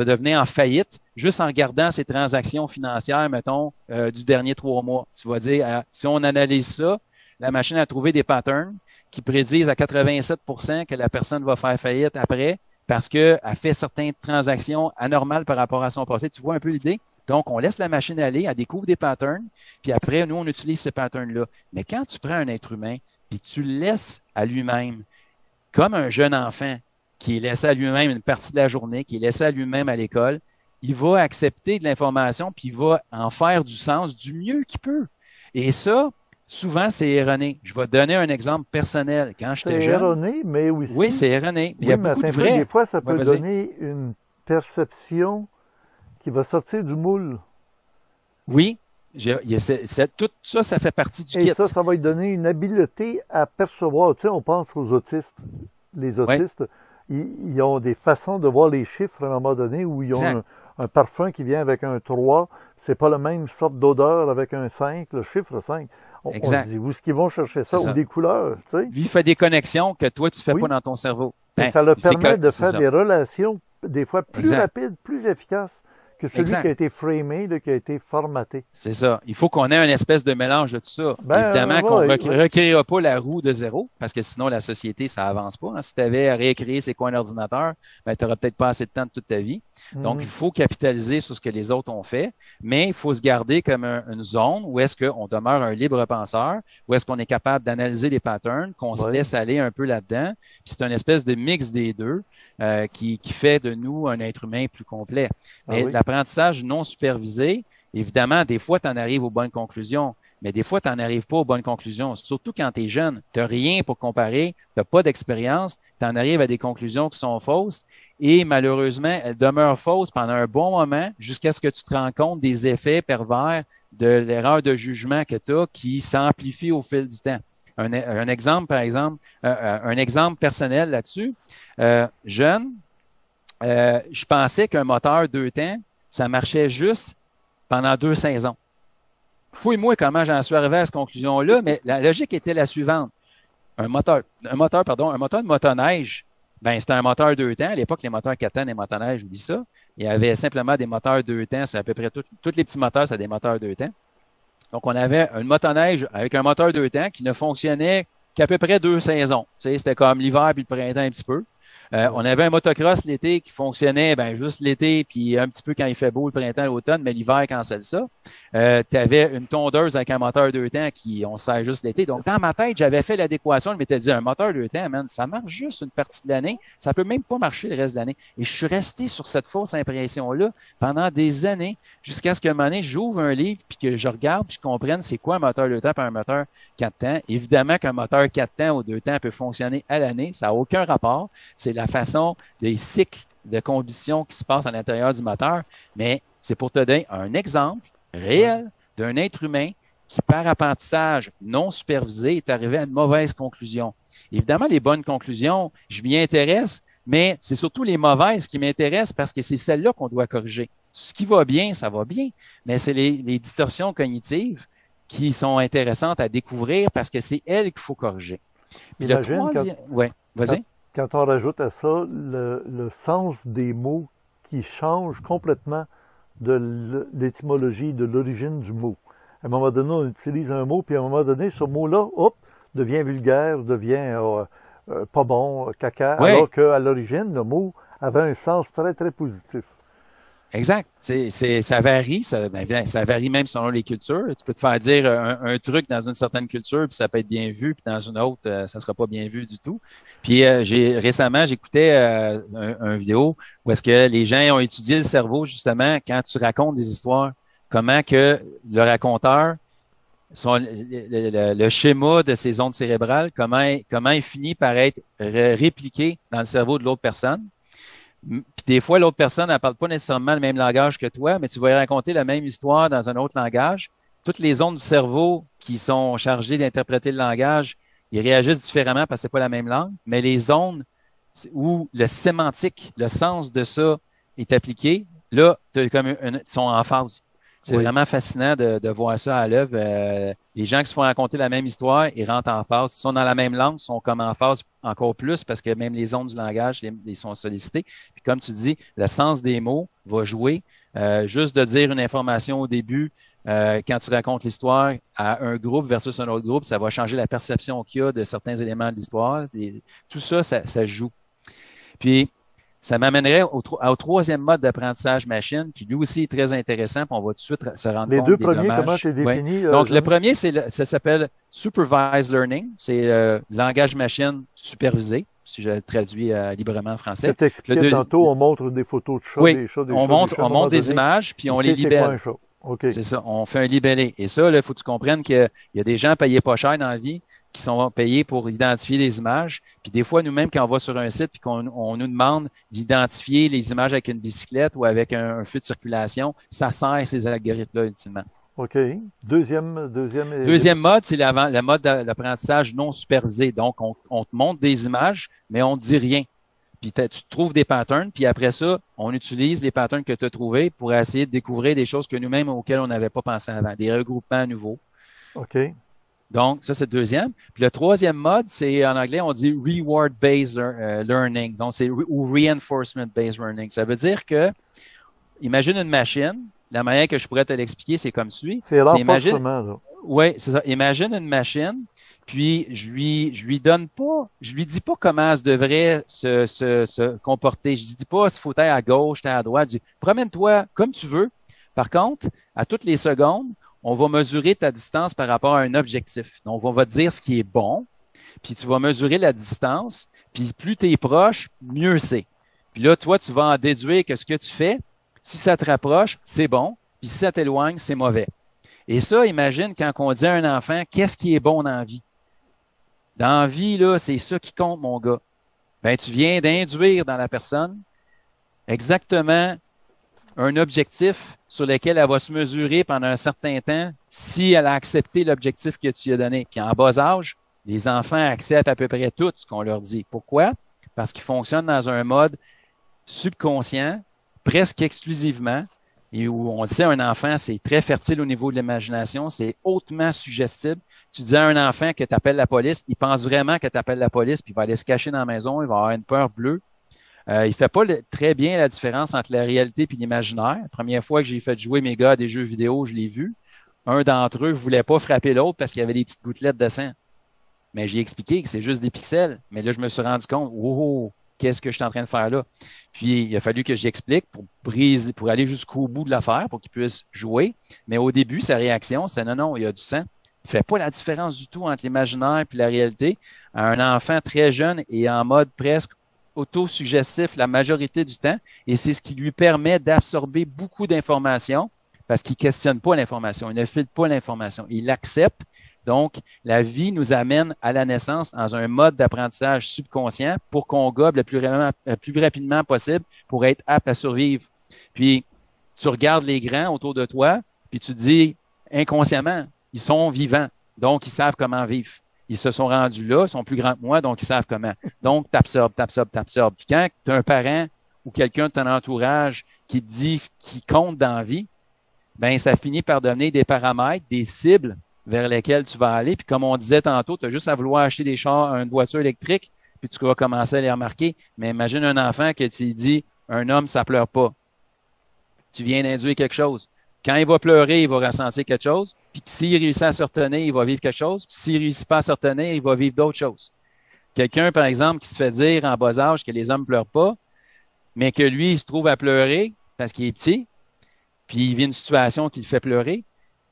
devenir en faillite juste en regardant ses transactions financières, mettons, du dernier 3 mois. Tu vas dire, si on analyse ça, la machine a trouvé des patterns qui prédisent à 87% que la personne va faire faillite après parce qu'elle fait certaines transactions anormales par rapport à son passé. Tu vois un peu l'idée? Donc, on laisse la machine aller, elle découvre des patterns, puis après, nous, on utilise ces patterns-là. Mais quand tu prends un être humain, puis tu le laisses à lui-même, comme un jeune enfant, qui est laissé à lui-même une partie de la journée, qui est laissé à lui-même à l'école, il va accepter de l'information puis il va en faire du sens du mieux qu'il peut. Et ça, souvent, c'est erroné. Je vais te donner un exemple personnel. Quand j'étais jeune... C'est erroné, mais aussi... Oui, c'est erroné. Mais il y a beaucoup de vrai. Des fois, ça peut donner une perception qui va sortir du moule. Oui. Tout ça, ça fait partie du Et kit. ça va lui donner une habileté à percevoir. Tu sais, on pense aux autistes. Les autistes, ils ont des façons de voir les chiffres à un moment donné où ils ont un parfum qui vient avec un 3. C'est pas la même sorte d'odeur avec un 5, le chiffre 5. On se dit, où est-ce qu'ils vont chercher ça? Ou des couleurs, tu sais? Lui, il fait des connexions que toi, tu fais pas dans ton cerveau. Et ça leur permet de faire des relations, des fois plus rapides, plus efficaces que celui qui a été framé, qui a été formaté. C'est ça. Il faut qu'on ait une espèce de mélange de tout ça. Évidemment qu'on ne recréera pas la roue de zéro, parce que sinon, la société, ça avance pas. Hein. Si tu avais à réécrire c'est quoi un ordinateur, ben, tu n'auras peut-être pas assez de temps de toute ta vie. Donc, il faut capitaliser sur ce que les autres ont fait, mais il faut se garder comme une zone où est-ce qu'on demeure un libre penseur, où est-ce qu'on est capable d'analyser les patterns, qu'on se laisse aller un peu là-dedans. Puis c'est une espèce de mix des deux qui fait de nous un être humain plus complet. Mais l'apprentissage non supervisé, évidemment, des fois, tu en arrives aux bonnes conclusions, mais des fois, tu n'en arrives pas aux bonnes conclusions. Surtout quand tu es jeune, tu n'as rien pour comparer, tu n'as pas d'expérience, tu en arrives à des conclusions qui sont fausses et malheureusement, elles demeurent fausses pendant un bon moment jusqu'à ce que tu te rends compte des effets pervers de l'erreur de jugement que tu as qui s'amplifie au fil du temps. Un exemple, par exemple, un exemple personnel là-dessus. Jeune, je pensais qu'un moteur 2 temps, ça marchait juste pendant 2 saisons. Fouille-moi comment j'en suis arrivé à cette conclusion-là, mais la logique était la suivante. Un moteur de motoneige, ben c'était un moteur 2 temps. À l'époque, les moteurs 4 temps, les motoneiges, j'oublie ça. Il y avait simplement des moteurs 2 temps. C'est à peu près tous les petits moteurs, c'est des moteurs 2 temps. Donc, on avait une motoneige avec un moteur 2 temps qui ne fonctionnait qu'à peu près 2 saisons. Tu sais, c'était comme l'hiver puis le printemps un petit peu. On avait un motocross l'été qui fonctionnait juste l'été, puis un petit peu quand il fait beau le printemps, l'automne, mais l'hiver cancelle ça. Tu avais une tondeuse avec un moteur 2 temps qui on sert juste l'été. Donc, dans ma tête, j'avais fait l'adéquation. Je m'étais dit, un moteur 2 temps, man, ça marche juste une partie de l'année. Ça peut même pas marcher le reste de l'année. Et je suis resté sur cette fausse impression-là pendant des années, jusqu'à ce qu'à un moment donné, j'ouvre un livre, puis que je regarde, puis je comprenne c'est quoi un moteur 2 temps et un moteur 4 temps. Évidemment qu'un moteur 4 temps ou 2 temps peut fonctionner à l'année. Ça n'a aucun rapport. C'est la façon des cycles de combustion qui se passent à l'intérieur du moteur, mais c'est pour te donner un exemple réel d'un être humain qui, par apprentissage non supervisé, est arrivé à une mauvaise conclusion. Évidemment, les bonnes conclusions, je m'y intéresse, mais c'est surtout les mauvaises qui m'intéressent parce que c'est celles-là qu'on doit corriger. Ce qui va bien, ça va bien, mais c'est les distorsions cognitives qui sont intéressantes à découvrir parce que c'est elles qu'il faut corriger. Puis le troisième... Ouais, vas-y. Quand on rajoute à ça le sens des mots qui change complètement de l'étymologie, de l'origine du mot. À un moment donné, on utilise un mot, puis à un moment donné, ce mot-là, hop, devient vulgaire, devient pas bon, caca, alors qu'à l'origine, le mot avait un sens très, très positif. Exact. Ça varie, ça varie même selon les cultures. Tu peux te faire dire un truc dans une certaine culture, puis ça peut être bien vu, puis dans une autre, ça sera pas bien vu du tout. Puis récemment, j'écoutais un vidéo où est-ce que les gens ont étudié le cerveau, justement, quand tu racontes des histoires, comment que le raconteur, le schéma de ses ondes cérébrales, comment il finit par être répliqué dans le cerveau de l'autre personne. Puis des fois, l'autre personne, elle parle pas nécessairement le même langage que toi, mais tu vas lui raconter la même histoire dans un autre langage. Toutes les ondes du cerveau qui sont chargées d'interpréter le langage, ils réagissent différemment parce que c'est pas la même langue, mais les ondes où le sémantique, le sens de ça est appliqué, là, ils sont en phase. C'est vraiment fascinant de voir ça à l'œuvre. Les gens qui se font raconter la même histoire, ils rentrent en phase. S'ils sont dans la même langue, ils sont comme en phase encore plus parce que même les ondes du langage, ils sont sollicités. Puis comme tu dis, le sens des mots va jouer. Juste de dire une information au début, quand tu racontes l'histoire à un groupe versus un autre groupe, ça va changer la perception qu'il y a de certains éléments de l'histoire. Tout ça, ça joue. Puis, ça m'amènerait au troisième mode d'apprentissage machine, qui lui aussi est très intéressant, puis on va tout de suite se rendre compte des dommages. Les deux premiers, comment c'est défini? Donc, le premier, ça s'appelle Supervised Learning. C'est langage machine supervisé, si je le traduis librement en français. Tu expliquais tantôt, on montre des photos de chats, des chats, on montre des images, puis on les libelle. Okay. C'est ça, on fait un libellé. Et ça, il faut que tu comprennes qu'il y a des gens payés pas cher dans la vie qui sont payés pour identifier les images. Puis des fois, nous-mêmes, quand on va sur un site puis qu'on nous demande d'identifier les images avec une bicyclette ou avec un feu de circulation, ça sert ces algorithmes-là ultimement. OK. Deuxième. Deuxième mode, c'est le mode d'apprentissage non supervisé. Donc, on te montre des images, mais on ne te dit rien. Puis tu trouves des patterns, puis après ça, on utilise les patterns que tu as trouvés pour essayer de découvrir des choses que nous-mêmes auxquelles on n'avait pas pensé avant, des regroupements nouveaux. OK. Donc, ça, c'est le deuxième. Puis le troisième mode, c'est en anglais, on dit reward-based learning. Donc, ou reinforcement-based learning. Ça veut dire que, imagine une machine. La manière que je pourrais te l'expliquer, c'est comme suit. C'est l'enforcement, là. Oui, c'est ça. Imagine une machine, puis je lui dis pas comment elle devrait se comporter. Je lui dis pas s'il faut être à gauche, à droite. Je dis, promène-toi comme tu veux. Par contre, à toutes les secondes, on va mesurer ta distance par rapport à un objectif. Donc, on va te dire ce qui est bon, puis tu vas mesurer la distance, puis plus tu es proche, mieux c'est. Puis là, toi, tu vas en déduire que ce que tu fais, si ça te rapproche, c'est bon, puis si ça t'éloigne, c'est mauvais. Et ça, imagine quand on dit à un enfant, qu'est-ce qui est bon dans la vie? Dans la vie, là, c'est ça qui compte, mon gars. Ben, tu viens d'induire dans la personne exactement un objectif sur lequel elle va se mesurer pendant un certain temps si elle a accepté l'objectif que tu lui as donné. Puis en bas âge, les enfants acceptent à peu près tout ce qu'on leur dit. Pourquoi? Parce qu'ils fonctionnent dans un mode subconscient, presque exclusivement, et où on sait un enfant, c'est très fertile au niveau de l'imagination, c'est hautement suggestible. Tu dis à un enfant que tu appelles la police, il pense vraiment que tu appelles la police, puis il va aller se cacher dans la maison, il va avoir une peur bleue. Il fait pas très bien la différence entre la réalité et l'imaginaire. La première fois que j'ai fait jouer mes gars à des jeux vidéo, je l'ai vu. Un d'entre eux voulait pas frapper l'autre parce qu'il y avait des petites gouttelettes de sang. Mais j'ai expliqué que c'est juste des pixels. Mais là, je me suis rendu compte, oh, qu'est-ce que je suis en train de faire là? Puis, il a fallu que j'explique pour aller jusqu'au bout de l'affaire, pour qu'il puisse jouer. Mais au début, sa réaction, c'est non, il y a du sang. Il fait pas la différence du tout entre l'imaginaire et la réalité. Un enfant très jeune et en mode presque autosuggestif la majorité du temps, et c'est ce qui lui permet d'absorber beaucoup d'informations parce qu'il questionne pas l'information, il ne filtre pas l'information, il l'accepte. Donc, la vie nous amène à la naissance dans un mode d'apprentissage subconscient pour qu'on gobe le plus rapidement possible pour être apte à survivre. Puis, tu regardes les grands autour de toi, puis tu te dis inconsciemment, ils sont vivants, donc ils savent comment vivre. Ils se sont rendus là, ils sont plus grands que moi, donc ils savent comment. Donc, t'absorbes. Puis quand tu as un parent ou quelqu'un de ton entourage qui te dit ce qui compte dans la vie, ben ça finit par donner des paramètres, des cibles vers lesquelles tu vas aller. Puis comme on disait tantôt, tu as juste à vouloir acheter des chars, une voiture électrique, puis tu vas commencer à les remarquer. Mais imagine un enfant que tu lui dis, un homme, ça pleure pas. Tu viens d'induire quelque chose. Quand il va pleurer, il va ressentir quelque chose. Puis s'il réussit à se retenir, il va vivre quelque chose. Puis s'il réussit pas à se retenir, il va vivre d'autres choses. Quelqu'un, par exemple, qui se fait dire en bas âge que les hommes pleurent pas, mais que lui, il se trouve à pleurer parce qu'il est petit, puis il vit une situation qui le fait pleurer,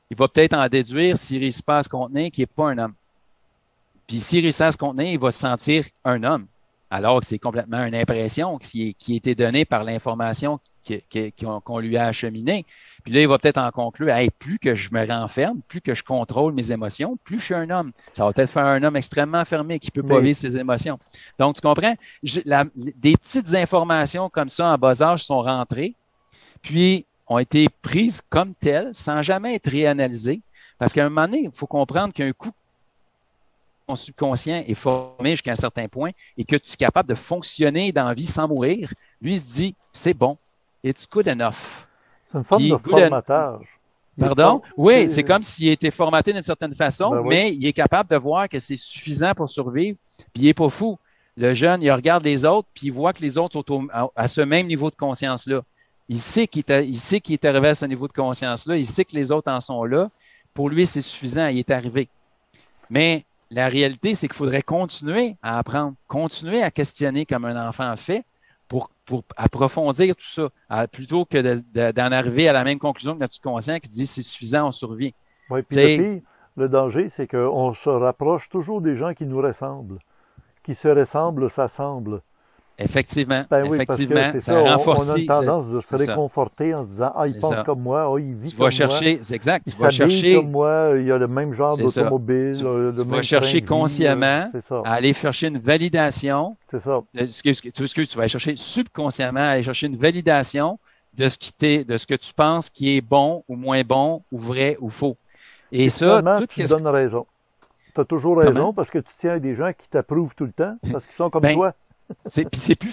il va peut-être en déduire, s'il réussit pas à se contenir, qu'il n'est pas un homme. Puis s'il réussit à se contenir, il va se sentir un homme. Alors que c'est complètement une impression qui a été donnée par l'information qu'on lui a acheminée. Puis là, il va peut-être en conclure, hey, plus que je me renferme, plus que je contrôle mes émotions, plus je suis un homme. Ça va peut-être faire un homme extrêmement fermé qui peut pas vivre ses émotions. Donc, tu comprends? Des petites informations comme ça en bas âge sont rentrées, puis ont été prises comme telles, sans jamais être réanalysées. Parce qu'à un moment donné, il faut comprendre qu'un coup, ton subconscient est formé jusqu'à un certain point et que tu es capable de fonctionner dans la vie sans mourir, lui, il se dit, c'est bon. It's good enough. C'est une forme de formatage. Pardon? Oui, c'est comme s'il était formaté d'une certaine façon, ben oui. Mais il est capable de voir que c'est suffisant pour survivre, puis il est pas fou. Le jeune, il regarde les autres, puis il voit que les autres sont à ce même niveau de conscience-là. Il sait qu'il est arrivé à ce niveau de conscience-là, il sait que les autres en sont là. Pour lui, c'est suffisant, il est arrivé. Mais la réalité, c'est qu'il faudrait continuer à apprendre, continuer à questionner comme un enfant fait pour approfondir tout ça, plutôt que d'en arriver à la même conclusion que notre subconscient qui dit c'est suffisant, on survit. Oui, puis le danger, c'est qu'on se rapproche toujours des gens qui nous ressemblent. Qui se ressemblent, s'assemblent. Effectivement, Ben oui, effectivement, parce que ça renforce. On a une tendance de se réconforter en se disant « Ah, il pense comme moi, il vit comme moi. » C'est exact, tu vas il chercher comme moi, il a le même genre d'automobile. Tu vas chercher consciemment à aller chercher une validation. C'est ça. Tu vas aller chercher subconsciemment à aller chercher une validation de ce que tu penses qui est bon ou moins bon ou vrai ou faux. Et ça, finalement, tout tu me donnes raison. Tu as toujours raison parce que tu tiens à des gens qui t'approuvent tout le temps parce qu'ils sont comme toi. Puis c'est plus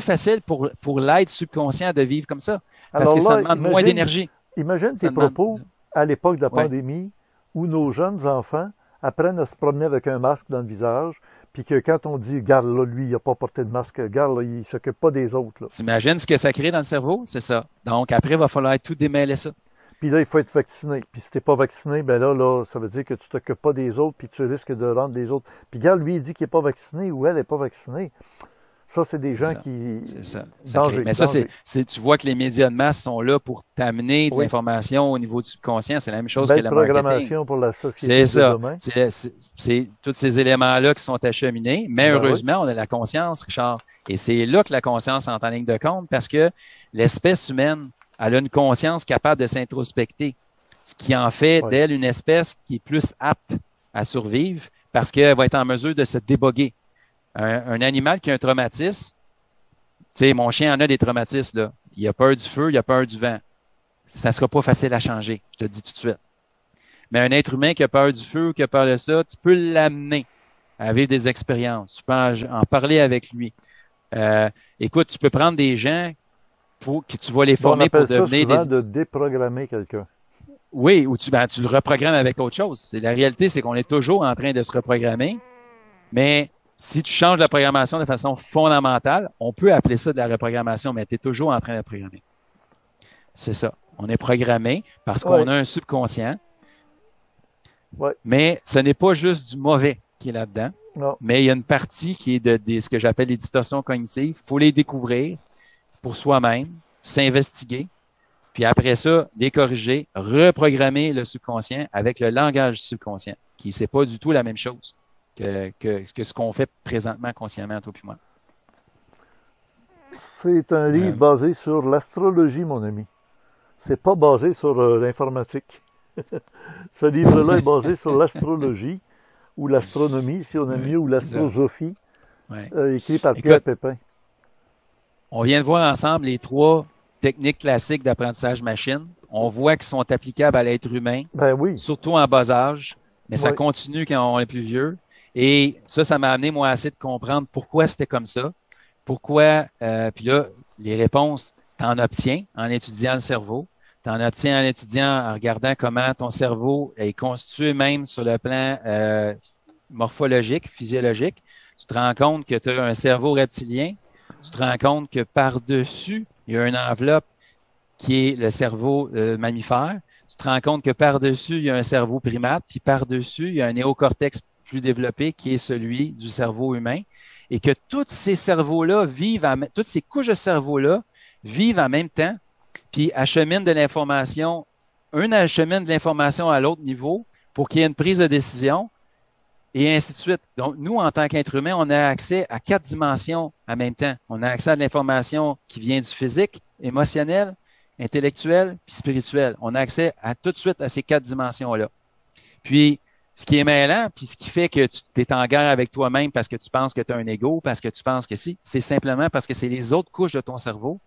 facile pour l'être subconscient de vivre comme ça. Parce Alors que ça là, demande moins d'énergie. Imagine tes propos à l'époque de la pandémie où nos jeunes enfants apprennent à se promener avec un masque dans le visage, puis que quand on dit, regarde là, lui, il n'a pas porté de masque, regarde là, il ne s'occupe pas des autres. T'imagines ce que ça crée dans le cerveau? C'est ça. Donc après, il va falloir tout démêler ça. Puis là, il faut être vacciné. Puis si tu n'es pas vacciné, ben là, ça veut dire que tu ne t'occupes pas des autres, puis tu risques de rendre les autres. Puis regarde, lui, il dit qu'il n'est pas vacciné ou elle n'est pas vaccinée. Ça, c'est des gens qui... C'est ça. Danger, mais ça, tu vois que les médias de masse sont là pour t'amener de l'information au niveau du subconscient. C'est la même chose que la programmation pour la société de demain. C'est tous ces éléments-là qui sont acheminés. Mais heureusement, on a la conscience, Richard. Et c'est là que la conscience entre en ligne de compte parce que l'espèce humaine, elle a une conscience capable de s'introspecter. Ce qui en fait d'elle une espèce qui est plus apte à survivre parce qu'elle va être en mesure de se déboguer. Un animal qui a un traumatisme, tu sais, mon chien en a des traumatismes, là. Il a peur du feu, il a peur du vent. Ça ne sera pas facile à changer, je te le dis tout de suite. Mais un être humain qui a peur du feu, qui a peur de ça, tu peux l'amener à vivre des expériences. Tu peux en parler avec lui. Écoute, tu peux prendre des gens que tu vas les former pour devenir de déprogrammer quelqu'un. Oui, ou tu le reprogrammes avec autre chose. La réalité, c'est qu'on est toujours en train de se reprogrammer, mais si tu changes la programmation de façon fondamentale, on peut appeler ça de la reprogrammation, mais tu es toujours en train de programmer. C'est ça. On est programmé parce qu'on a un subconscient. Mais ce n'est pas juste du mauvais qui est là-dedans. Non. Mais il y a une partie qui est de ce que j'appelle les distorsions cognitives. Il faut les découvrir pour soi-même, s'investiguer, puis après ça, les corriger, reprogrammer le subconscient avec le langage subconscient, qui c'est pas du tout la même chose que ce qu'on fait présentement consciemment, toi puis moi. C'est un livre basé sur l'astrologie, mon ami. C'est pas basé sur l'informatique. Ce livre-là est basé sur l'astrologie ou l'astronomie, si on aime mieux, ou l'astrosophie, écrit par Pierre Pépin. On vient de voir ensemble les 3 techniques classiques d'apprentissage machine. On voit qu'ils sont applicables à l'être humain, surtout en bas âge, mais ça continue quand on est plus vieux. Et ça m'a amené, moi, à essayer de comprendre pourquoi c'était comme ça. Pourquoi, puis là, les réponses, t'en obtiens en étudiant le cerveau. T'en obtiens en étudiant, en regardant comment ton cerveau est constitué même sur le plan morphologique, physiologique. Tu te rends compte que tu as un cerveau reptilien. Tu te rends compte que par-dessus, il y a une enveloppe qui est le cerveau mammifère. Tu te rends compte que par-dessus, il y a un cerveau primate, puis par-dessus, il y a un néocortex plus développé qui est celui du cerveau humain, et que tous ces cerveaux-là toutes ces couches de cerveau-là vivent en même temps, puis acheminent de l'information, achemine de l'information à l'autre niveau pour qu'il y ait une prise de décision, et ainsi de suite. Donc, nous, en tant qu'être humain, on a accès à 4 dimensions en même temps. On a accès à de l'information qui vient du physique, émotionnel, intellectuel, puis spirituel. On a accès tout de suite à ces 4 dimensions-là. Puis, ce qui est mêlant, puis ce qui fait que tu es en guerre avec toi-même parce que tu penses que tu as un ego, parce que tu penses que c'est simplement parce que c'est les autres couches de ton cerveau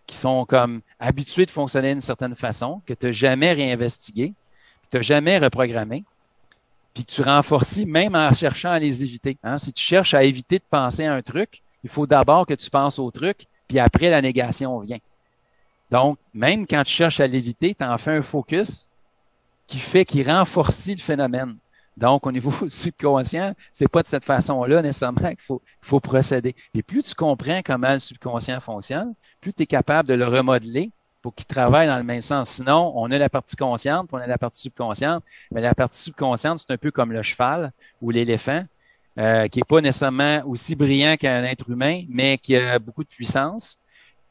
qui sont comme habituées de fonctionner d'une certaine façon, que tu n'as jamais réinvestigué, que tu n'as jamais reprogrammé, puis que tu renforces même en cherchant à les éviter. Hein? Si tu cherches à éviter de penser à un truc, il faut d'abord que tu penses au truc, puis après la négation vient. Donc, même quand tu cherches à l'éviter, tu en fais un focus qui renforce le phénomène. Donc, au niveau subconscient, c'est pas de cette façon-là nécessairement qu'il faut procéder. Et plus tu comprends comment le subconscient fonctionne, plus tu es capable de le remodeler pour qu'il travaille dans le même sens. Sinon, on a la partie consciente, puis on a la partie subconsciente. Mais la partie subconsciente, c'est un peu comme le cheval ou l'éléphant, qui est pas nécessairement aussi brillant qu'un être humain, mais qui a beaucoup de puissance.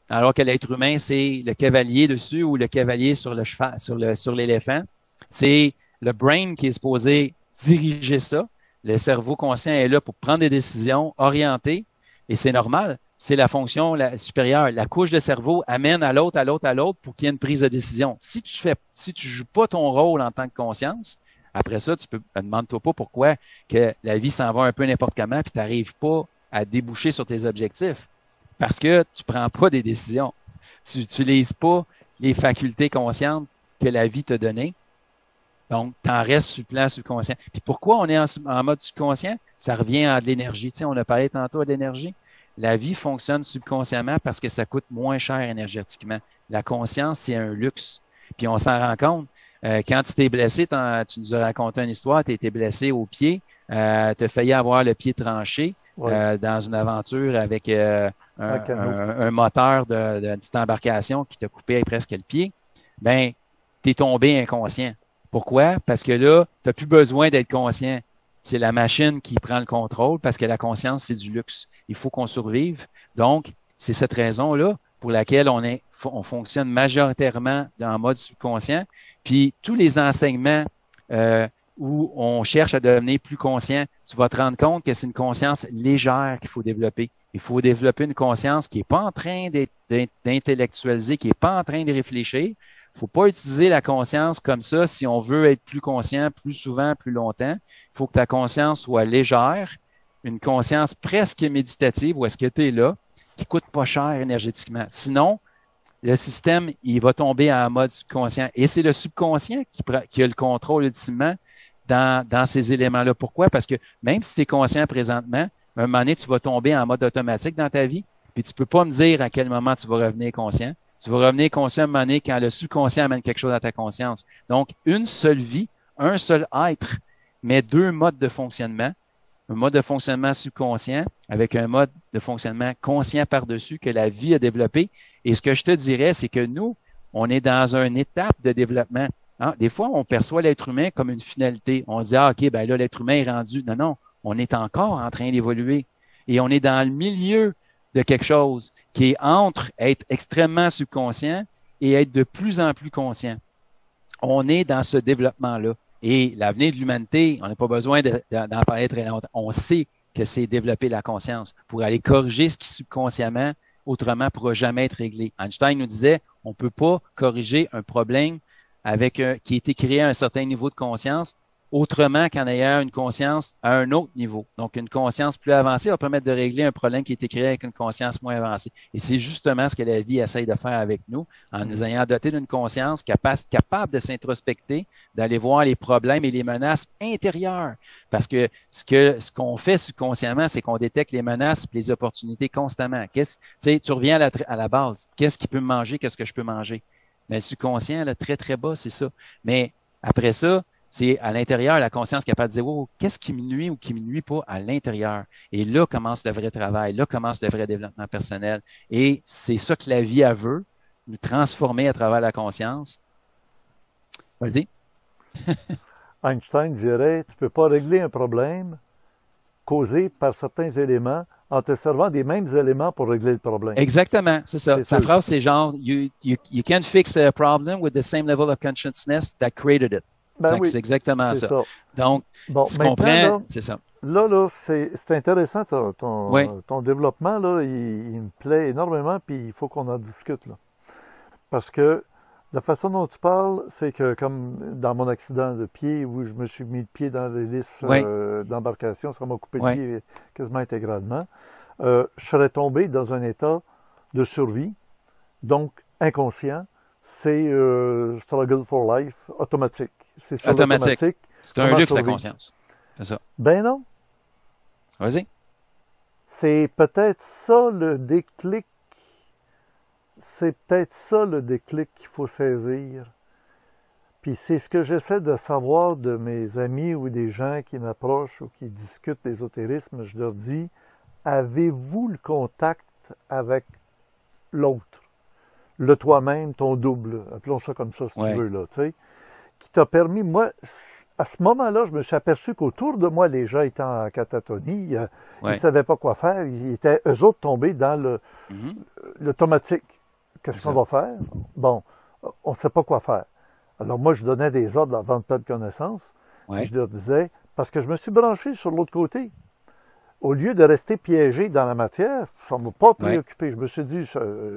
Alors que l'être humain, c'est le cavalier dessus ou le cavalier sur le cheval, sur l'éléphant. C'est le brain qui est supposé diriger ça. Le cerveau conscient est là pour prendre des décisions, orienter, et c'est normal. C'est la fonction supérieure. La couche de cerveau amène à l'autre pour qu'il y ait une prise de décision. Si tu joues pas ton rôle en tant que conscience, après ça, demande-toi pas pourquoi que la vie s'en va un peu n'importe comment puis tu n'arrives pas à déboucher sur tes objectifs. Parce que tu prends pas des décisions. Tu n'utilises pas les facultés conscientes que la vie t'a données. Donc, tu en restes sur le plan subconscient. Puis pourquoi on est en mode subconscient? Ça revient à de l'énergie. Tu sais, on a parlé tantôt de l'énergie. La vie fonctionne subconsciemment parce que ça coûte moins cher énergétiquement. La conscience, c'est un luxe. Puis on s'en rend compte. Quand tu t'es blessé, tu nous as raconté une histoire, tu été blessé au pied, tu as failli avoir le pied tranché dans une aventure avec un moteur d'une petite embarcation qui t'a coupé presque le pied. Ben, tu es tombé inconscient. Pourquoi? Parce que là, tu n'as plus besoin d'être conscient. C'est la machine qui prend le contrôle parce que la conscience, c'est du luxe. Il faut qu'on survive. Donc, c'est cette raison-là pour laquelle on fonctionne majoritairement en mode subconscient. Puis, tous les enseignements où on cherche à devenir plus conscient, tu vas te rendre compte que c'est une conscience légère qu'il faut développer. Il faut développer une conscience qui n'est pas en train d'intellectualiser, qui n'est pas en train de réfléchir. Il ne faut pas utiliser la conscience comme ça si on veut être plus conscient plus souvent, plus longtemps. Il faut que ta conscience soit légère, une conscience presque méditative où est-ce que tu es là, qui coûte pas cher énergétiquement. Sinon, le système, il va tomber en mode subconscient. Et c'est le subconscient qui a le contrôle ultimement dans ces éléments-là. Pourquoi? Parce que même si tu es conscient présentement, à un moment donné, tu vas tomber en mode automatique dans ta vie, puis tu peux pas me dire à quel moment tu vas revenir conscient. Tu vas revenir conscient à un moment donné quand le subconscient amène quelque chose à ta conscience. Donc, une seule vie, un seul être, mais deux modes de fonctionnement. Un mode de fonctionnement subconscient avec un mode de fonctionnement conscient par-dessus que la vie a développé. Et ce que je te dirais, c'est que nous, on est dans une étape de développement. Hein? Des fois, on perçoit l'être humain comme une finalité. On dit, ah, OK, ben là, l'être humain est rendu. Non, non, on est encore en train d'évoluer. Et on est dans le milieu de quelque chose qui est entre être extrêmement subconscient et être de plus en plus conscient. On est dans ce développement-là. Et l'avenir de l'humanité, on n'a pas besoin d'en parler très longtemps. On sait que c'est développer la conscience pour aller corriger ce qui subconsciemment, autrement, ne pourra jamais être réglé. Einstein nous disait, on ne peut pas corriger un problème qui a été créé à un certain niveau de conscience autrement qu'en ayant une conscience à un autre niveau. Donc, une conscience plus avancée va permettre de régler un problème qui a été créé avec une conscience moins avancée. Et c'est justement ce que la vie essaye de faire avec nous, en nous ayant doté d'une conscience capable de s'introspecter, d'aller voir les problèmes et les menaces intérieures. Parce que ce qu'on fait subconsciemment, c'est qu'on détecte les menaces et les opportunités constamment. Tu reviens à la base. Qu'est-ce qui peut me manger? Qu'est-ce que je peux manger? Mais le subconscient, là, très, très bas, c'est ça. Mais après ça, c'est à l'intérieur, la conscience capable de dire, oh, qu'est-ce qui me nuit ou qui me nuit pas à l'intérieur? Et là commence le vrai travail, là commence le vrai développement personnel. Et c'est ça que la vie a veut, nous transformer à travers la conscience. Vas-y. Einstein dirait, tu peux pas régler un problème causé par certains éléments en te servant des mêmes éléments pour régler le problème. Exactement, c'est ça. Sa phrase, c'est genre, you can't fix a problem with the same level of consciousness that created it. Ben oui, c'est exactement ça. Donc, bon, tu comprends, c'est ça. Là, c'est intéressant ton développement, là, il me plaît énormément, puis il faut qu'on en discute, là. Parce que la façon dont tu parles, c'est que comme dans mon accident de pied, où je me suis mis le pied dans l'hélice d'embarcation, ça m'a coupé le pied quasiment intégralement, je serais tombé dans un état de survie, donc inconscient, c'est struggle for life, automatique. C'est automatique. C'est un luxe, la conscience. C'est ça. Ben non. Vas-y. C'est peut-être ça le déclic. C'est peut-être ça le déclic qu'il faut saisir. Puis c'est ce que j'essaie de savoir de mes amis ou des gens qui m'approchent ou qui discutent d'ésotérisme. Je leur dis, avez-vous le contact avec l'autre? Le toi-même, ton double, appelons ça comme ça si tu veux, là, tu sais, qui t'a permis, moi, à ce moment-là, je me suis aperçu qu'autour de moi, les gens étaient en catatonie, ils ne savaient pas quoi faire, ils étaient, eux autres, tombés dans l'automatique. Qu'est-ce qu'on va faire? Bon, on ne sait pas quoi faire. Alors moi, je donnais des ordres avant de perdre connaissance, et je leur disais, parce que je me suis branché sur l'autre côté. Au lieu de rester piégé dans la matière, ça ne m'a pas préoccupé. Je me suis dit,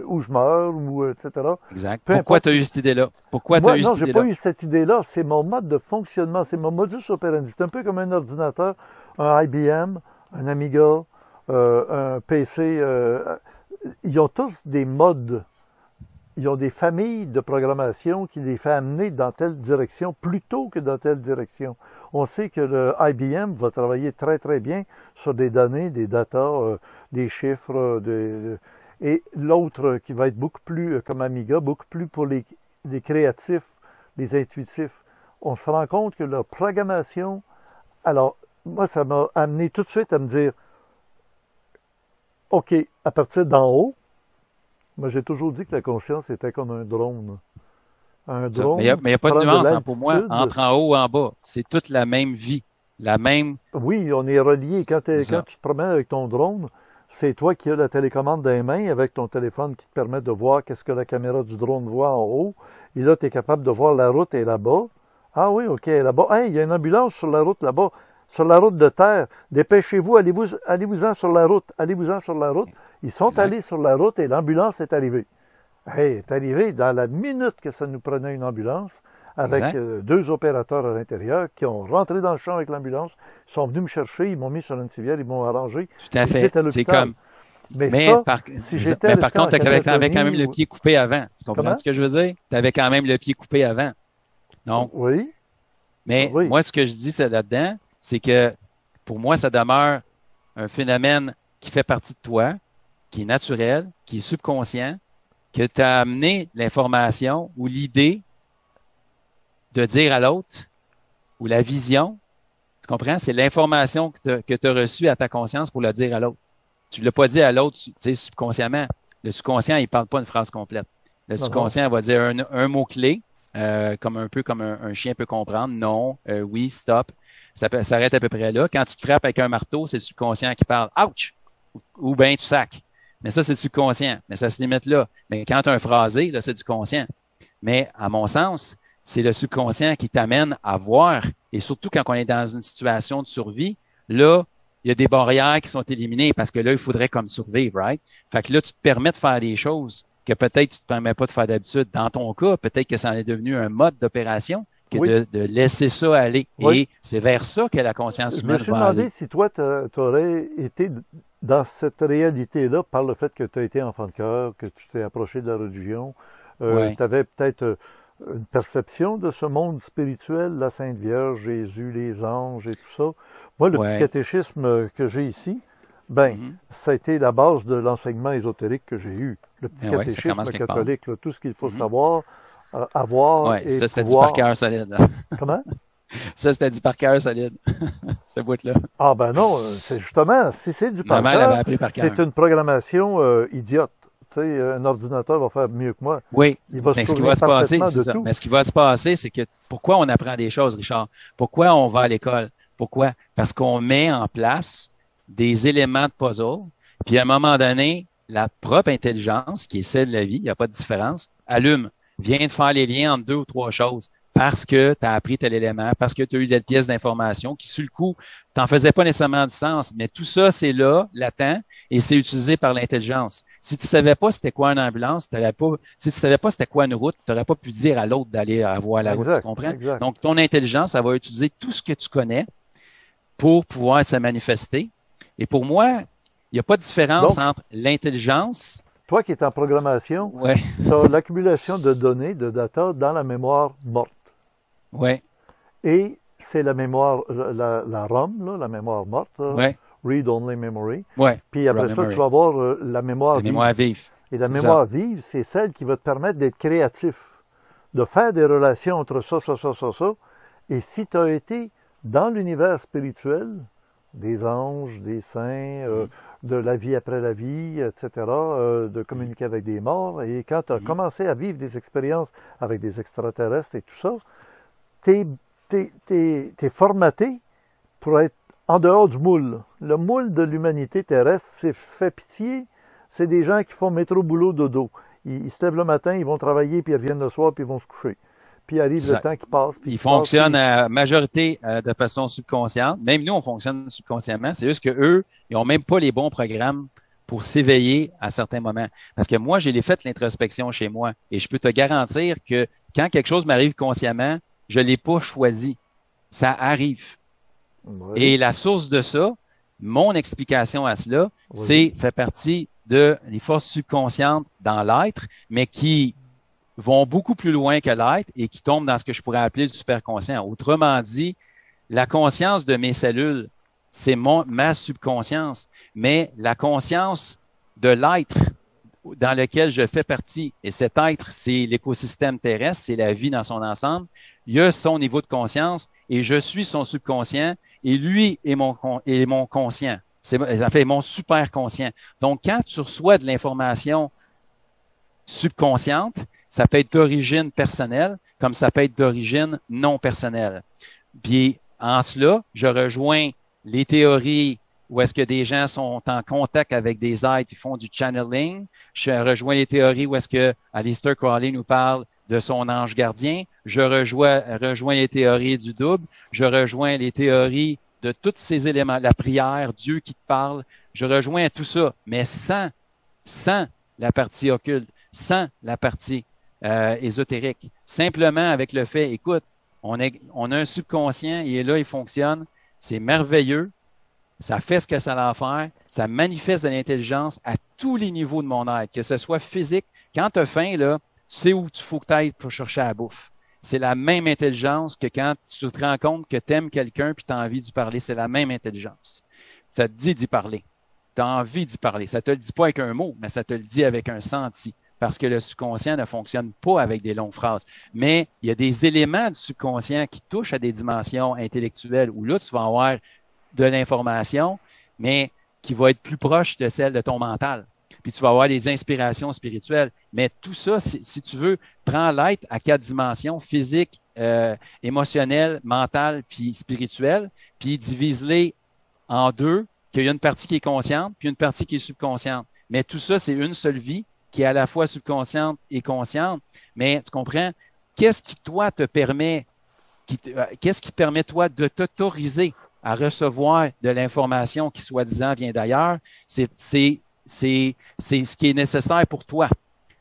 où je meurs, ou etc. Exact. Pourquoi tu as eu cette idée-là? Pourquoi tu as eu cette idée-là? Non, j'ai pas eu cette idée-là. C'est mon mode de fonctionnement. C'est mon modus operandi. C'est un peu comme un ordinateur, un IBM, un Amiga, un PC. Ils ont tous des modes ils ont des familles de programmation qui les fait amener dans telle direction plutôt que dans telle direction. On sait que le IBM va travailler très, très bien sur des données, des datas, des chiffres, et l'autre qui va être beaucoup plus, comme Amiga, beaucoup plus pour les créatifs, les intuitifs. On se rend compte que la programmation, alors, moi, ça m'a amené tout de suite à me dire, OK, à partir d'en haut, moi, j'ai toujours dit que la conscience était comme un drone. Un drone. Mais il n'y a pas de nuance pour moi entre en haut et en bas. C'est toute la même vie. La même. Oui, on est reliés. Quand tu te promènes avec ton drone, c'est toi qui as la télécommande dans les mains avec ton téléphone qui te permet de voir qu'est-ce que la caméra du drone voit en haut. Et là, tu es capable de voir la route est là-bas. Ah oui, OK, là-bas. Hey, il y a une ambulance sur la route là-bas, sur la route de terre. Dépêchez-vous, allez-vous-en sur la route. Allez-vous-en sur la route. Ils sont allés sur la route et l'ambulance est arrivée. Hey, est arrivée dans la minute que ça nous prenait une ambulance, avec deux opérateurs à l'intérieur qui ont rentré dans le champ avec l'ambulance, sont venus me chercher, ils m'ont mis sur une civière, ils m'ont arrangé. Tout à fait. C'est comme. Mais par contre, tu avais quand même le pied coupé avant. Tu comprends ce que je veux dire? Tu avais quand même le pied coupé avant. Donc, oui. Mais moi, ce que je dis là-dedans, c'est que pour moi, ça demeure un phénomène qui fait partie de toi, qui est naturel, qui est subconscient, que tu as amené l'information ou l'idée de dire à l'autre, ou la vision, tu comprends? C'est l'information que tu as reçue à ta conscience pour le dire à l'autre. Tu ne l'as pas dit à l'autre, tu sais, subconsciemment. Le subconscient, il ne parle pas une phrase complète. Le subconscient va dire un mot-clé, comme un chien peut comprendre. Non, oui, stop. Ça s'arrête à peu près là. Quand tu te frappes avec un marteau, c'est le subconscient qui parle. Ouch! Ou bien tu sacs. Mais ça, c'est subconscient. Mais ça se limite là. Mais quand tu as un phrasé, là, c'est du conscient. Mais à mon sens, c'est le subconscient qui t'amène à voir. Et surtout quand on est dans une situation de survie, là, il y a des barrières qui sont éliminées parce que là, il faudrait comme survivre, right? Fait que là, tu te permets de faire des choses que peut-être tu te permets pas de faire d'habitude. Dans ton cas, peut-être que ça en est devenu un mode d'opération que de laisser ça aller. Oui. Et c'est vers ça que la conscience humaine va aller. Je me suis demandé si toi, tu aurais été dans cette réalité-là par le fait que tu as été enfant de cœur, que tu t'es approché de la religion. Tu avais peut-être une perception de ce monde spirituel, la Sainte Vierge, Jésus, les anges et tout ça. Moi, le petit catéchisme que j'ai ici, ça a été la base de l'enseignement ésotérique que j'ai eu. Le petit catéchisme catholique, là, tout ce qu'il faut savoir, avoir et ça, c'était du par cœur solide. Comment? Ça, c'était du par cœur solide, ce bout-là. Ah ben non, c'est justement, si c'est du par cœur, c'est une programmation idiote. Tu sais, un ordinateur va faire mieux que moi. Oui, mais ce qui va se passer, c'est ça. Mais ce qui va se passer, c'est que pourquoi on apprend des choses, Richard? Pourquoi on va à l'école? Pourquoi? Parce qu'on met en place des éléments de puzzle, puis à un moment donné, la propre intelligence, qui est celle de la vie, il n'y a pas de différence, allume, vient de faire les liens entre deux ou trois choses. Parce que tu as appris tel élément, parce que tu as eu des pièces d'information qui, sur le coup, t'en faisais pas nécessairement du sens. Mais tout ça, c'est là, latent, et c'est utilisé par l'intelligence. Si tu savais pas c'était quoi une ambulance, si tu savais pas c'était quoi une route, tu n'aurais pas pu dire à l'autre d'aller voir la route, tu comprends? Exact. Donc, ton intelligence, elle va utiliser tout ce que tu connais pour pouvoir se manifester. Et pour moi, il n'y a pas de différence entre l'intelligence. Toi qui es en programmation, tu as l'accumulation de données, de data dans la mémoire morte. Oui. Et c'est la mémoire, la ROM, là, la mémoire morte, Read Only Memory. Oui. Puis après ça, tu vas avoir la mémoire vive. Mémoire vive. Et la mémoire vive, c'est celle qui va te permettre d'être créatif, de faire des relations entre ça. Et si tu as été dans l'univers spirituel, des anges, des saints, de la vie après la vie, etc., de communiquer avec des morts, et quand tu as commencé à vivre des expériences avec des extraterrestres et tout ça, t'es formaté pour être en dehors du moule. Le moule de l'humanité terrestre, c'est fait pitié. C'est des gens qui font métro, boulot, dodo. Ils se lèvent le matin, ils vont travailler, puis ils reviennent le soir, puis ils vont se coucher. Puis arrive le temps qui passe. Ils fonctionnent à majorité de façon subconsciente. Même nous, on fonctionne subconsciemment. C'est juste qu'eux, ils n'ont même pas les bons programmes pour s'éveiller à certains moments. Parce que moi, j'ai fait l'introspection chez moi. Et je peux te garantir que quand quelque chose m'arrive consciemment, je ne l'ai pas choisi. Ça arrive. Oui. Et la source de ça, mon explication à cela, fait partie des forces subconscientes dans l'être, mais qui vont beaucoup plus loin que l'être et qui tombent dans ce que je pourrais appeler le superconscient. Autrement dit, la conscience de mes cellules, c'est ma subconscience, mais la conscience de l'être dans lequel je fais partie, et cet être, c'est l'écosystème terrestre, c'est la vie dans son ensemble, il a son niveau de conscience et je suis son subconscient et lui est mon conscient. C'est en fait mon super conscient. Donc, quand tu reçois de l'information subconsciente, ça peut être d'origine personnelle, comme ça peut être d'origine non personnelle. Puis, en cela, je rejoins les théories où est-ce que des gens sont en contact avec des êtres, ils font du channeling. Je rejoins les théories où est-ce que Aleister Crowley nous parle de son ange gardien. Je rejoins les théories du double. Je rejoins les théories de tous ces éléments, la prière, Dieu qui te parle. Je rejoins tout ça, mais sans la partie occulte, sans la partie ésotérique. Simplement avec le fait, écoute, on a un subconscient, il est là, il fonctionne, c'est merveilleux. Ça fait ce que ça a à faire. Ça manifeste de l'intelligence à tous les niveaux de mon être, que ce soit physique. Quand tu as faim, là, tu sais où tu faut que tu ailles pour chercher la bouffe. C'est la même intelligence que quand tu te rends compte que tu aimes quelqu'un puis tu as envie d'y parler. C'est la même intelligence. Ça te dit d'y parler. Tu as envie d'y parler. Ça te le dit pas avec un mot, mais ça te le dit avec un senti. Parce que le subconscient ne fonctionne pas avec des longues phrases. Mais il y a des éléments du subconscient qui touchent à des dimensions intellectuelles où là, tu vas avoir de l'information, mais qui va être plus proche de celle de ton mental. Puis tu vas avoir des inspirations spirituelles. Mais tout ça, si tu veux, prends l'être à 4 dimensions, physique, émotionnelle, mentale, puis spirituelle, puis divise-les en 2, qu'il y a une partie qui est consciente, puis une partie qui est subconsciente. Mais tout ça, c'est une seule vie qui est à la fois subconsciente et consciente. Mais tu comprends? Qu'est-ce qui, toi, te permet, qu'est-ce qui permet, toi, de t'autoriser à recevoir de l'information qui, soi-disant, vient d'ailleurs? C'est ce qui est nécessaire pour toi.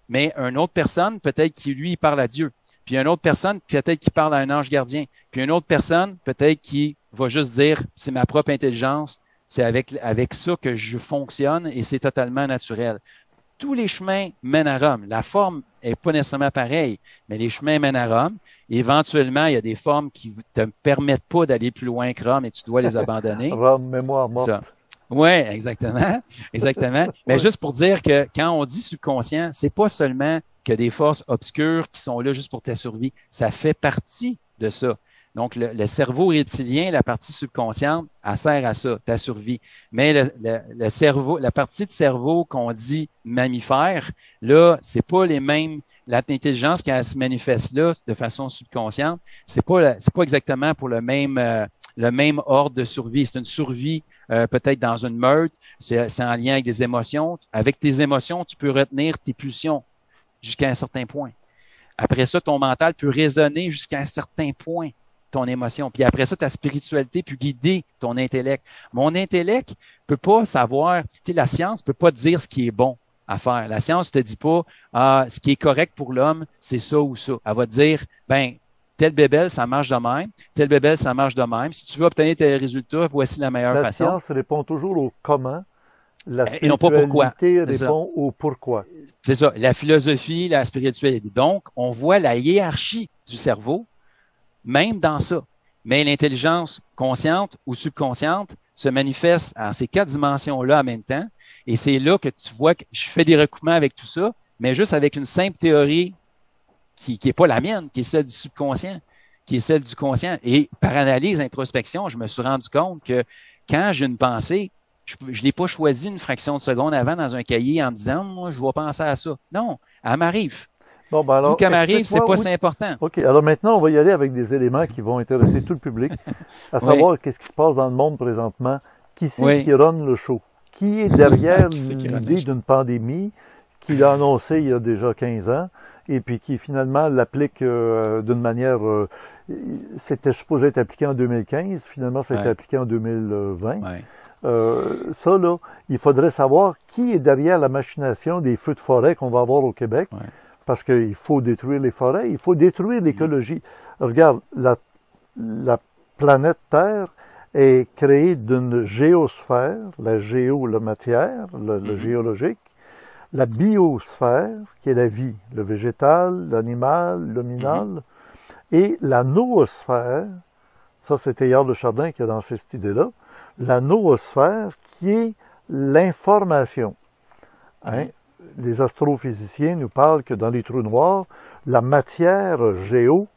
Mais une autre personne, peut-être qui, lui, parle à Dieu. Puis une autre personne, peut-être qui parle à un ange gardien. Puis une autre personne, peut-être qui va juste dire, c'est ma propre intelligence, c'est avec ça que je fonctionne et c'est totalement naturel. Tous les chemins mènent à Rome. La forme est pas nécessairement pareille, mais les chemins mènent à Rome. Éventuellement, il y a des formes qui te permettent pas d'aller plus loin que Rome et tu dois les abandonner. Rome, mémoire morte. Oui, exactement. Exactement. Mais juste pour dire que quand on dit subconscient, c'est pas seulement que des forces obscures qui sont là juste pour ta survie. Ça fait partie de ça. Donc, le cerveau reptilien, la partie subconsciente, elle sert à ça, ta survie. Mais le cerveau, la partie de cerveau qu'on dit mammifère, là, c'est pas les mêmes. L'intelligence qui se manifeste là de façon subconsciente, c'est pas exactement pour le même ordre de survie. C'est une survie peut-être dans une meute. C'est en lien avec des émotions. Avec tes émotions, tu peux retenir tes pulsions jusqu'à un certain point. Après ça, ton mental peut raisonner jusqu'à un certain point ton émotion. Puis après ça, ta spiritualité peut guider ton intellect. Mon intellect peut pas savoir, tu sais, la science peut pas te dire ce qui est bon à faire. La science te dit pas, ce qui est correct pour l'homme, c'est ça ou ça. Elle va te dire, ben, telle bébelle, ça marche de même. Telle bébelle, ça marche de même. Si tu veux obtenir tes résultats, voici la meilleure façon. La science répond toujours au comment. La et non pas pourquoi. Répond au pourquoi. C'est ça. La philosophie, la spiritualité. Donc, on voit la hiérarchie du cerveau même dans ça. Mais l'intelligence consciente ou subconsciente se manifeste en ces 4 dimensions-là en même temps. Et c'est là que tu vois que je fais des recoupements avec tout ça, mais juste avec une simple théorie qui est pas la mienne, qui est celle du subconscient, qui est celle du conscient. Et par analyse, introspection, je me suis rendu compte que quand j'ai une pensée, je l'ai pas choisi une fraction de seconde avant dans un cahier en me disant, moi, je vais penser à ça. Non, elle m'arrive. Bon, ben alors, tout comme arrive, c'est pas si important. OK. Alors maintenant, on va y aller avec des éléments qui vont intéresser tout le public, à savoir qu'est-ce qui se passe dans le monde présentement. Qui c'est qui run le show? Qui est derrière l'idée d'une pandémie qu'il a annoncé il y a déjà 15 ans et puis qui finalement l'applique d'une manière... c'était supposé être appliqué en 2015, finalement ça a été appliqué en 2020. Ça, là, il faudrait savoir qui est derrière la machination des feux de forêt qu'on va avoir au Québec. Parce qu'il faut détruire les forêts, il faut détruire l'écologie. Regarde, la planète Terre est créée d'une géosphère, la matière, le géologique, la biosphère, qui est la vie, le végétal, l'animal, le minéral, et la noosphère, ça c'est Teilhard de Chardin qui a lancé cette idée-là, la noosphère qui est l'information. Hein? Les astrophysiciens nous parlent que dans les trous noirs, la matière géo,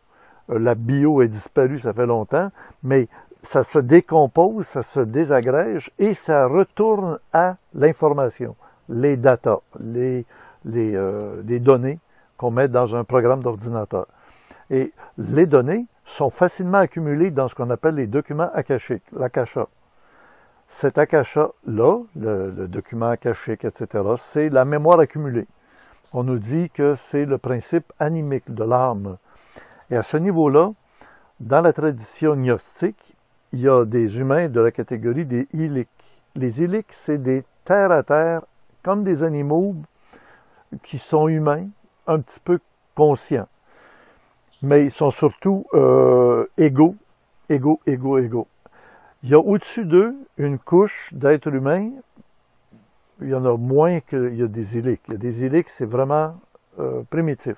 la bio est disparue, ça fait longtemps, mais ça se décompose, ça se désagrège et ça retourne à l'information, les data, les données qu'on met dans un programme d'ordinateur. Et les données sont facilement accumulées dans ce qu'on appelle les documents akashiques, l'akasha. Cet akasha-là, le document akashique, etc., c'est la mémoire accumulée. On nous dit que c'est le principe animique de l'âme. Et à ce niveau-là, dans la tradition gnostique, il y a des humains de la catégorie des iliques. Les iliques, c'est des terre-à-terre, comme des animaux qui sont humains, un petit peu conscients. Mais ils sont surtout égaux. Il y a au-dessus d'eux une couche d'êtres humains. Il y en a moins qu'il y a des iliques. Il y a des iliques, c'est vraiment primitif.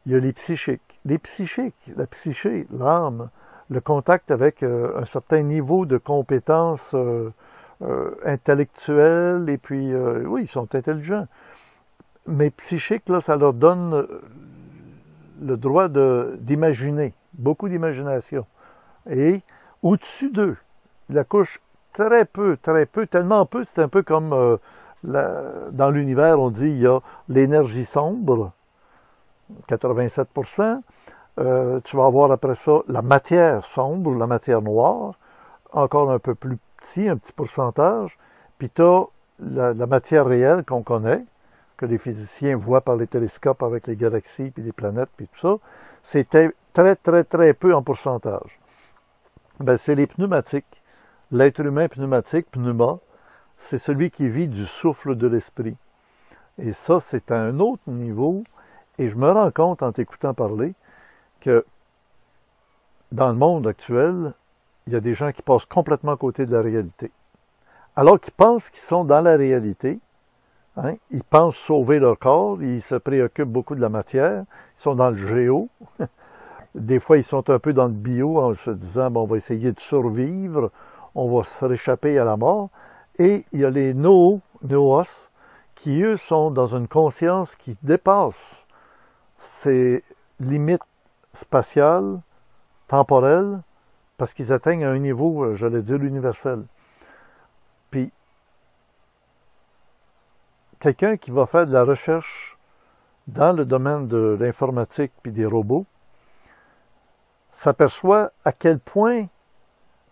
Il y a les psychiques. Les psychiques, la psyché, l'âme, le contact avec un certain niveau de compétences intellectuelles, et puis, oui, ils sont intelligents. Mais psychiques, là, ça leur donne le droit d'imaginer, beaucoup d'imagination. Et au-dessus d'eux, la couche très peu, tellement peu, c'est un peu comme dans l'univers, on dit il y a l'énergie sombre, 87%, tu vas avoir après ça la matière sombre, la matière noire, encore un peu plus petit, un petit pourcentage, puis tu as la matière réelle qu'on connaît, que les physiciens voient par les télescopes avec les galaxies, puis les planètes, puis tout ça, c'était très peu en pourcentage. Ben, c'est les pneumatiques. L'être humain pneumatique, pneuma, c'est celui qui vit du souffle de l'esprit. Et ça, c'est à un autre niveau, et je me rends compte en t'écoutant parler que dans le monde actuel, il y a des gens qui passent complètement à côté de la réalité. Alors qu'ils pensent qu'ils sont dans la réalité, hein, ils pensent sauver leur corps, ils se préoccupent beaucoup de la matière, ils sont dans le géo. Des fois, ils sont un peu dans le bio en se disant, bon, on va essayer de survivre, on va se réchapper à la mort. Et il y a les noos, qui, eux, sont dans une conscience qui dépasse ces limites spatiales, temporelles, parce qu'ils atteignent un niveau, j'allais dire, universel. Puis, quelqu'un qui va faire de la recherche dans le domaine de l'informatique puis des robots, s'aperçoit à quel point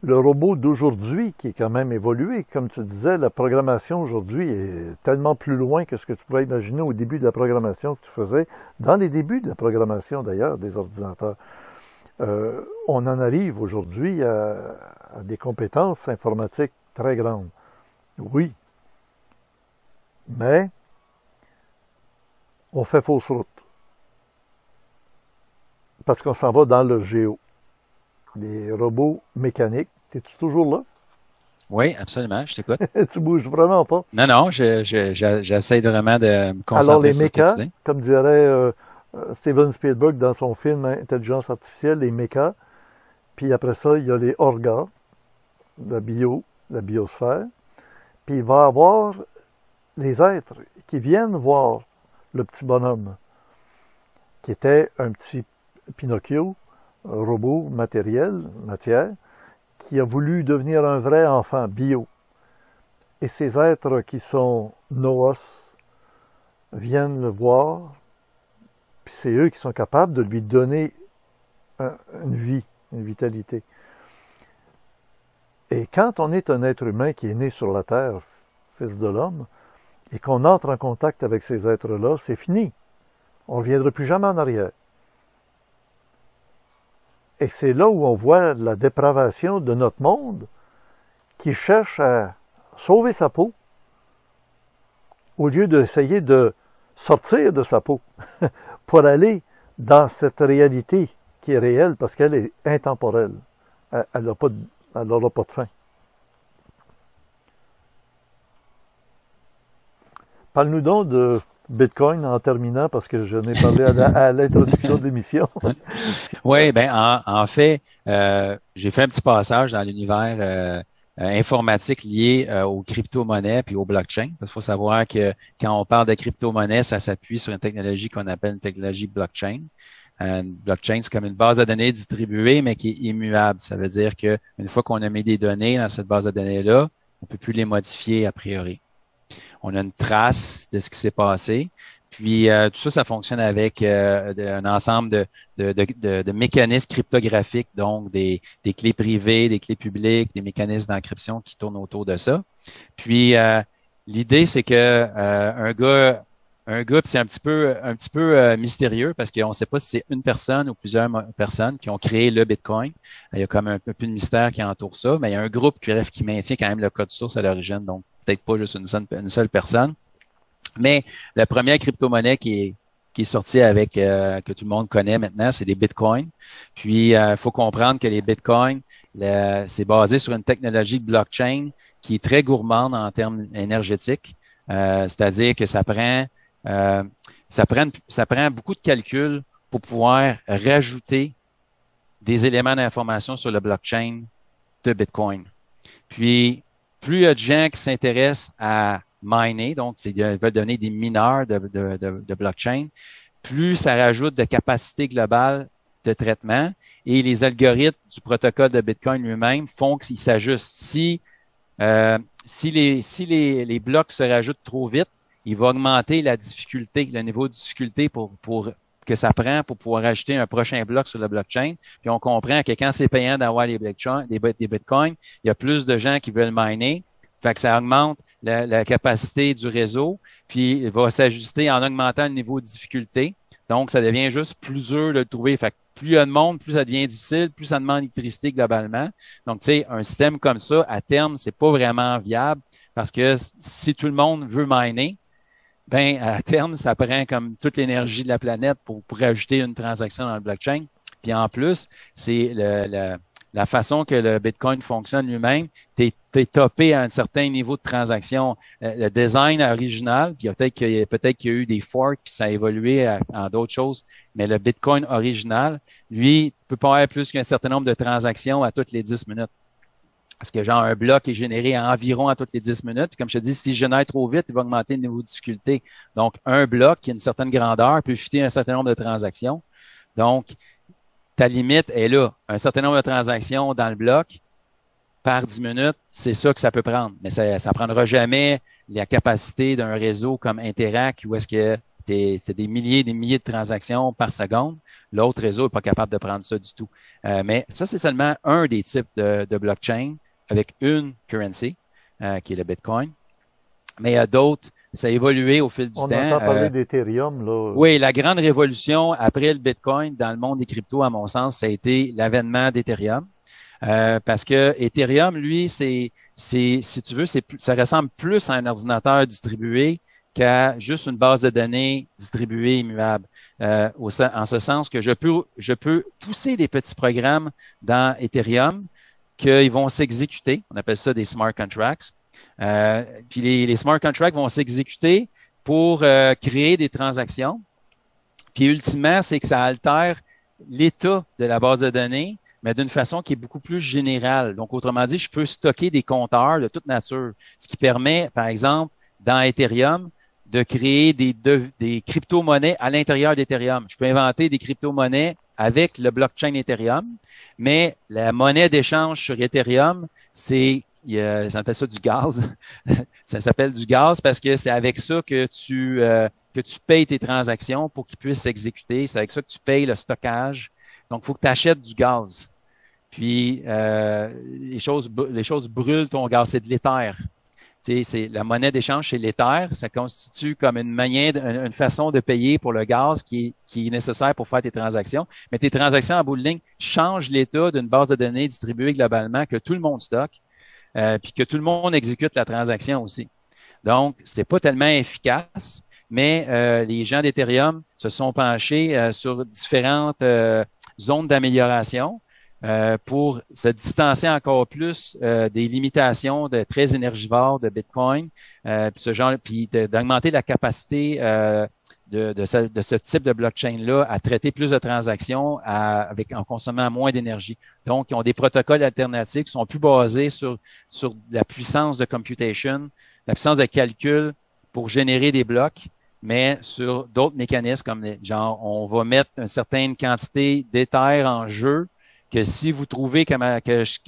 le robot d'aujourd'hui, qui est quand même évolué, comme tu disais, la programmation aujourd'hui est tellement plus loin que ce que tu pouvais imaginer au début de la programmation que tu faisais, dans les débuts de la programmation d'ailleurs des ordinateurs. On en arrive aujourd'hui à des compétences informatiques très grandes. Oui, mais on fait fausse route. Parce qu'on s'en va dans le géo. Les robots mécaniques. Es-tu toujours là? Oui, absolument, je t'écoute. Tu bouges vraiment pas. Non, j'essaie vraiment de me concentrer Alors, les sur ce que mechas, tu dis. comme dirait Steven Spielberg dans son film Intelligence artificielle, les mechas. Puis après ça, il y a les orgas, la biosphère. Puis il va y avoir les êtres qui viennent voir le petit bonhomme, qui était un petit Pinocchio, un robot matériel, matière, qui a voulu devenir un vrai enfant bio. Et ces êtres qui sont noos viennent le voir, puis c'est eux qui sont capables de lui donner une vie, une vitalité. Et quand on est un être humain qui est né sur la terre, fils de l'homme, et qu'on entre en contact avec ces êtres-là, c'est fini. On ne reviendra plus jamais en arrière. Et c'est là où on voit la dépravation de notre monde qui cherche à sauver sa peau au lieu d'essayer de sortir de sa peau pour aller dans cette réalité qui est réelle parce qu'elle est intemporelle. Elle n'aura pas de fin. Parle-nous donc de Bitcoin en terminant, parce que je n'ai parlé à l'introduction de l'émission. Oui, ben en fait, j'ai fait un petit passage dans l'univers informatique lié aux crypto-monnaies puis aux blockchains. Parce qu'il faut savoir que quand on parle de crypto-monnaie, ça s'appuie sur une technologie qu'on appelle une technologie blockchain. Une blockchain, c'est comme une base de données distribuée, mais qui est immuable. Ça veut dire que une fois qu'on a mis des données dans cette base de données-là, on peut plus les modifier a priori. On a une trace de ce qui s'est passé. Puis tout ça, ça fonctionne avec un ensemble de mécanismes cryptographiques, donc des clés privées, des clés publiques, des mécanismes d'encryption qui tournent autour de ça. Puis l'idée, c'est que un gars, c'est un petit peu mystérieux parce qu'on ne sait pas si c'est une personne ou plusieurs personnes qui ont créé le Bitcoin. Il y a comme un peu de mystère qui entoure ça, mais il y a un groupe qui maintient quand même le code source à l'origine, donc peut-être pas juste une seule personne. Mais la première crypto-monnaie qui est sortie avec que tout le monde connaît maintenant, c'est des bitcoins. Puis il faut comprendre que les bitcoins, c'est basé sur une technologie de blockchain qui est très gourmande en termes énergétiques. C'est-à-dire que ça prend beaucoup de calculs pour pouvoir rajouter des éléments d'information sur le blockchain de Bitcoin. Puis, plus il y a de gens qui s'intéressent à miner, donc ils veulent donner des mineurs de blockchain, plus ça rajoute de capacité globale de traitement et les algorithmes du protocole de Bitcoin lui-même font qu'ils s'ajustent. Si les blocs se rajoutent trop vite, il va augmenter la difficulté, le niveau de difficulté pour que ça prend pour pouvoir ajouter un prochain bloc sur le blockchain. Puis on comprend que quand c'est payant d'avoir des bitcoins, il y a plus de gens qui veulent miner. Fait que ça augmente la capacité du réseau, puis il va s'ajuster en augmentant le niveau de difficulté. Donc, ça devient juste plus dur de le trouver. Fait que plus il y a de monde, plus ça devient difficile, plus ça demande d'électricité globalement. Donc, tu sais, un système comme ça, à terme, c'est pas vraiment viable parce que si tout le monde veut miner, ben à terme, ça prend comme toute l'énergie de la planète pour ajouter une transaction dans le blockchain. Puis en plus, c'est la façon que le Bitcoin fonctionne lui-même, t'es topé à un certain niveau de transaction. Le design original, puis peut-être qu'il y a eu des forks, puis ça a évolué en d'autres choses, mais le Bitcoin original, lui, peut pas avoir plus qu'un certain nombre de transactions à toutes les 10 minutes. Parce que genre un bloc est généré environ à toutes les 10 minutes. Puis comme je te dis, si je génère trop vite, il va augmenter le niveau de difficulté. Donc, un bloc qui a une certaine grandeur peut fitter un certain nombre de transactions. Donc, ta limite est là. Un certain nombre de transactions dans le bloc par 10 minutes, c'est ça que ça peut prendre. Mais ça prendra jamais la capacité d'un réseau comme Interac où est-ce que t'as des milliers de transactions par seconde. L'autre réseau n'est pas capable de prendre ça du tout. Mais ça, c'est seulement un des types de blockchain avec une currency, qui est le Bitcoin. Mais il y a d'autres. Ça a évolué au fil du temps. On entend parler d'Ethereum, là. Oui, la grande révolution après le Bitcoin dans le monde des cryptos, à mon sens, ça a été l'avènement d'Ethereum. Parce que Ethereum, lui, si tu veux, ça ressemble plus à un ordinateur distribué qu'à juste une base de données distribuée immuable. En ce sens que je peux pousser des petits programmes dans Ethereum qu'ils vont s'exécuter. On appelle ça des smart contracts. Puis les smart contracts vont s'exécuter pour créer des transactions. Puis ultimement, c'est que ça altère l'état de la base de données, mais d'une façon qui est beaucoup plus générale. Donc, autrement dit, je peux stocker des compteurs de toute nature, ce qui permet, par exemple, dans Ethereum, de créer des crypto-monnaies à l'intérieur d'Ethereum. Je peux inventer des crypto-monnaies avec le blockchain Ethereum, mais la monnaie d'échange sur Ethereum, ça s'appelle ça du gaz. Ça s'appelle du gaz parce que c'est avec ça que tu payes tes transactions pour qu'ils puissent s'exécuter. C'est avec ça que tu payes le stockage. Donc, il faut que tu achètes du gaz. Puis, les choses brûlent ton gaz. C'est de l'éther. C'est la monnaie d'échange, c'est l'éther. Ça constitue comme une façon de payer pour le gaz qui est nécessaire pour faire tes transactions. Mais tes transactions en bout de ligne changent l'état d'une base de données distribuée globalement que tout le monde stocke, puis que tout le monde exécute la transaction aussi. Donc, c'est pas tellement efficace, mais les gens d'Ethereum se sont penchés sur différentes zones d'amélioration. pour se distancer encore plus des limitations de très énergivores de Bitcoin, puis d'augmenter la capacité de ce type de blockchain-là à traiter plus de transactions en consommant moins d'énergie. Donc, ils ont des protocoles alternatifs qui sont plus basés sur la puissance de computation, la puissance de calcul pour générer des blocs, mais sur d'autres mécanismes comme genre on va mettre une certaine quantité d'Ether en jeu, que si vous trouvez que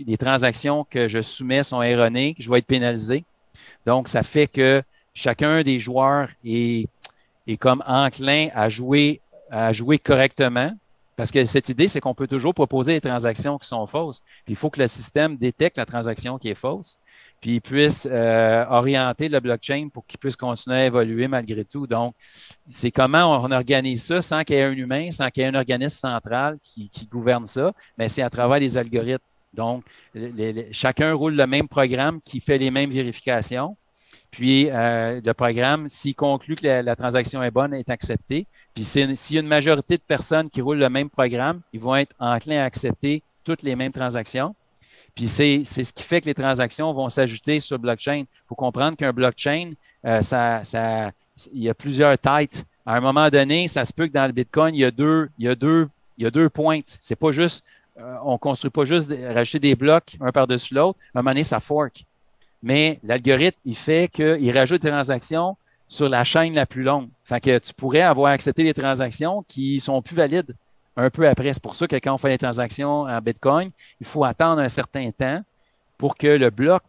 les transactions que je soumets sont erronées, je vais être pénalisé. Donc, ça fait que chacun des joueurs est comme enclin à jouer correctement. Parce que cette idée, c'est qu'on peut toujours proposer des transactions qui sont fausses. Puis il faut que le système détecte la transaction qui est fausse, puis il puisse orienter le blockchain pour qu'il puisse continuer à évoluer malgré tout. Donc, c'est comment on organise ça sans qu'il y ait un humain, sans qu'il y ait un organisme central qui gouverne ça, mais c'est à travers les algorithmes. Donc, chacun roule le même programme qui fait les mêmes vérifications. Puis, le programme, s'il conclut que la transaction est bonne, est accepté. Puis, s'il y a une majorité de personnes qui roulent le même programme, ils vont être enclins à accepter toutes les mêmes transactions. Puis, c'est ce qui fait que les transactions vont s'ajouter sur le blockchain. Il faut comprendre qu'un blockchain, il y a plusieurs têtes. À un moment donné, ça se peut que dans le Bitcoin, il y a deux pointes. C'est pas juste, on construit pas juste rajouter des blocs un par-dessus l'autre. À un moment donné, ça fork. Mais l'algorithme, il fait qu'il rajoute des transactions sur la chaîne la plus longue. Fait que tu pourrais avoir accepté des transactions qui sont plus valides un peu après. C'est pour ça que quand on fait des transactions en Bitcoin, il faut attendre un certain temps pour que le bloc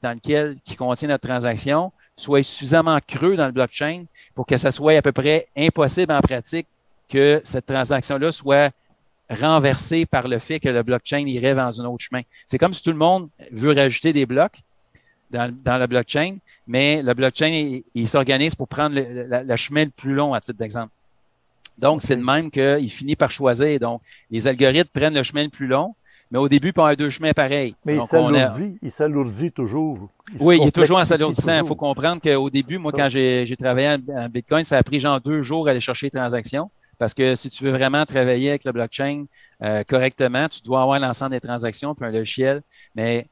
qui contient notre transaction soit suffisamment creux dans le blockchain pour que ça soit à peu près impossible en pratique que cette transaction-là soit renversée par le fait que le blockchain irait dans un autre chemin. C'est comme si tout le monde veut rajouter des blocs dans le blockchain, mais le blockchain, il s'organise pour prendre le chemin le plus long, à titre d'exemple. Donc, c'est de même qu'il finit par choisir. Donc, les algorithmes prennent le chemin le plus long, mais au début, il peut y avoir deux chemins pareils. Mais donc, il s'alourdit toujours. Oui, il est toujours en s'alourdissant. Il faut comprendre qu'au début, moi, quand j'ai travaillé en Bitcoin, ça a pris genre 2 jours à aller chercher les transactions. Parce que si tu veux vraiment travailler avec le blockchain correctement, tu dois avoir l'ensemble des transactions puis un logiciel, mais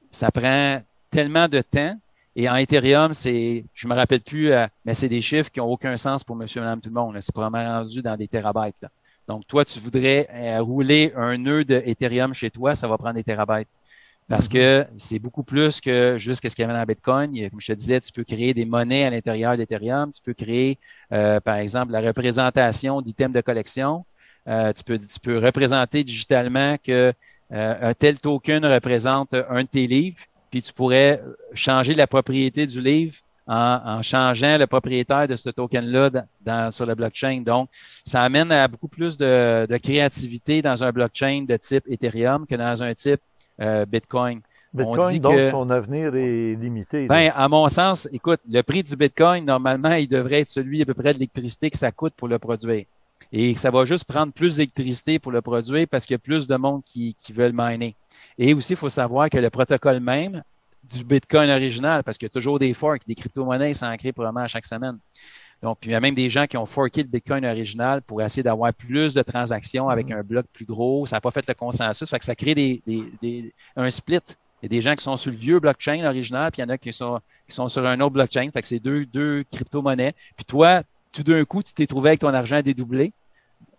ça prend tellement de temps. Et en Ethereum, je me rappelle plus, mais c'est des chiffres qui ont aucun sens pour monsieur, madame, tout le monde. C'est probablement rendu dans des térabytes. Là. Donc, toi, tu voudrais rouler un nœud de Ethereum chez toi, ça va prendre des térabytes. Parce que c'est beaucoup plus que juste ce qu'il y avait dans Bitcoin. Comme je te disais, tu peux créer des monnaies à l'intérieur d'Ethereum. Tu peux créer, par exemple, la représentation d'items de collection. Tu peux représenter digitalement que un tel token représente un de tes livres. Puis tu pourrais changer la propriété du livre en changeant le propriétaire de ce token-là sur le blockchain. Donc, ça amène à beaucoup plus de créativité dans un blockchain de type Ethereum que dans un type Bitcoin. Bitcoin, donc, son avenir est limité. Ben, à mon sens, écoute, le prix du Bitcoin, normalement, il devrait être celui à peu près de l'électricité que ça coûte pour le produire. Et ça va juste prendre plus d'électricité pour le produire parce qu'il y a plus de monde qui veulent miner. Et aussi, il faut savoir que le protocole même du Bitcoin original, parce qu'il y a toujours des forks, des crypto-monnaies s'en créent probablement à chaque semaine. Donc, puis il y a même des gens qui ont forké le Bitcoin original pour essayer d'avoir plus de transactions avec un bloc plus gros. Ça n'a pas fait le consensus, fait que ça crée un split. Il y a des gens qui sont sur le vieux blockchain original, puis il y en a qui sont sur un autre blockchain. Fait que c'est deux crypto-monnaies. Puis toi, tout d'un coup, tu t'es trouvé avec ton argent dédoublé.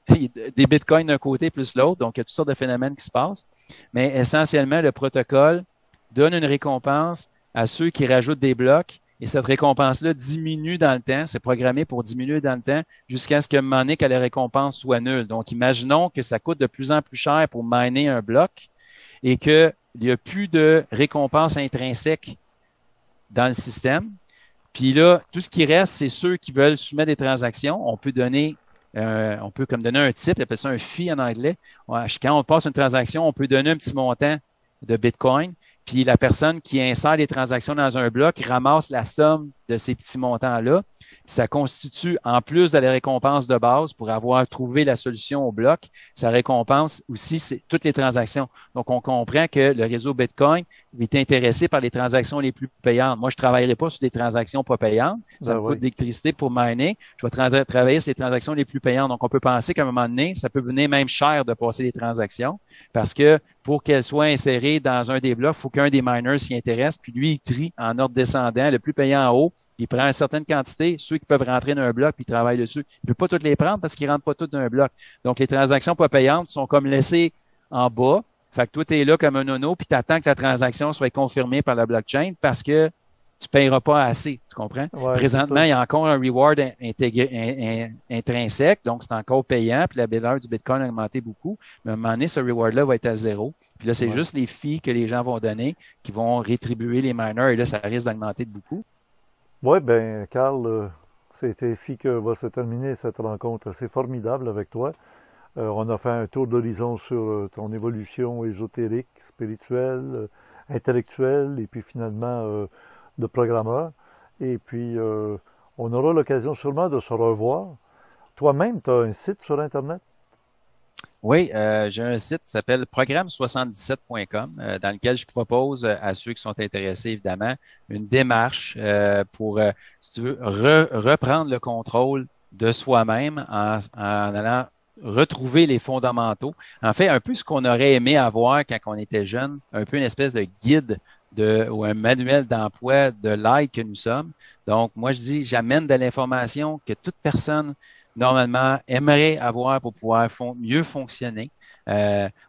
Des bitcoins d'un côté plus l'autre. Donc, il y a toutes sortes de phénomènes qui se passent. Mais essentiellement, le protocole donne une récompense à ceux qui rajoutent des blocs. Et cette récompense-là diminue dans le temps. C'est programmé pour diminuer dans le temps jusqu'à ce qu'à un moment donné, que la récompense soit nulle. Donc, imaginons que ça coûte de plus en plus cher pour miner un bloc et qu'il n'y a plus de récompense intrinsèque dans le système. Puis là, tout ce qui reste, c'est ceux qui veulent soumettre des transactions. On peut donner comme donner un type, on appelle ça un fee en anglais. Quand on passe une transaction, on peut donner un petit montant de Bitcoin. Puis la personne qui insère les transactions dans un bloc ramasse la somme de ces petits montants-là. Ça constitue, en plus de la récompense de base pour avoir trouvé la solution au bloc, ça récompense aussi toutes les transactions. Donc, on comprend que le réseau Bitcoin est intéressé par les transactions les plus payantes. Moi, je ne travaillerai pas sur des transactions pas payantes. Ça me coûte d'électricité pour miner. Je vais travailler sur les transactions les plus payantes. Donc, on peut penser qu'à un moment donné, ça peut venir même cher de passer les transactions parce que pour qu'elle soit insérée dans un des blocs, il faut qu'un des miners s'y intéresse, puis lui, il trie en ordre descendant, le plus payant en haut, puis il prend une certaine quantité, ceux qui peuvent rentrer dans un bloc, puis il travaille dessus. Il peut pas toutes les prendre parce qu'ils rentrent pas toutes dans un bloc. Donc, les transactions pas payantes sont comme laissées en bas. Fait que toi, tu es là comme un nono, puis tu attends que la transaction soit confirmée par la blockchain parce que tu ne payeras pas assez, tu comprends? Ouais, Présentement, il y a encore un reward intrinsèque, donc c'est encore payant, puis la valeur du Bitcoin a augmenté beaucoup, mais à un moment donné, ce reward-là va être à zéro. Puis là, c'est juste les fees que les gens vont donner qui vont rétribuer les miners, et là, ça risque d'augmenter de beaucoup. Oui, bien, Carl, c'est ainsi que va se terminer cette rencontre assez formidable avec toi. On a fait un tour d'horizon sur ton évolution ésotérique, spirituelle, intellectuelle, et puis finalement de programmeur. Et puis, on aura l'occasion sûrement de se revoir. Toi-même, tu as un site sur Internet? Oui, j'ai un site qui s'appelle programme77.com dans lequel je propose à ceux qui sont intéressés, évidemment, une démarche pour, si tu veux, reprendre le contrôle de soi-même en allant retrouver les fondamentaux. En fait, un peu ce qu'on aurait aimé avoir quand on était jeune, un peu une espèce de guide ou un manuel d'emploi de l'aide que nous sommes. Donc, moi, je dis, j'amène de l'information que toute personne, normalement, aimerait avoir pour pouvoir mieux fonctionner.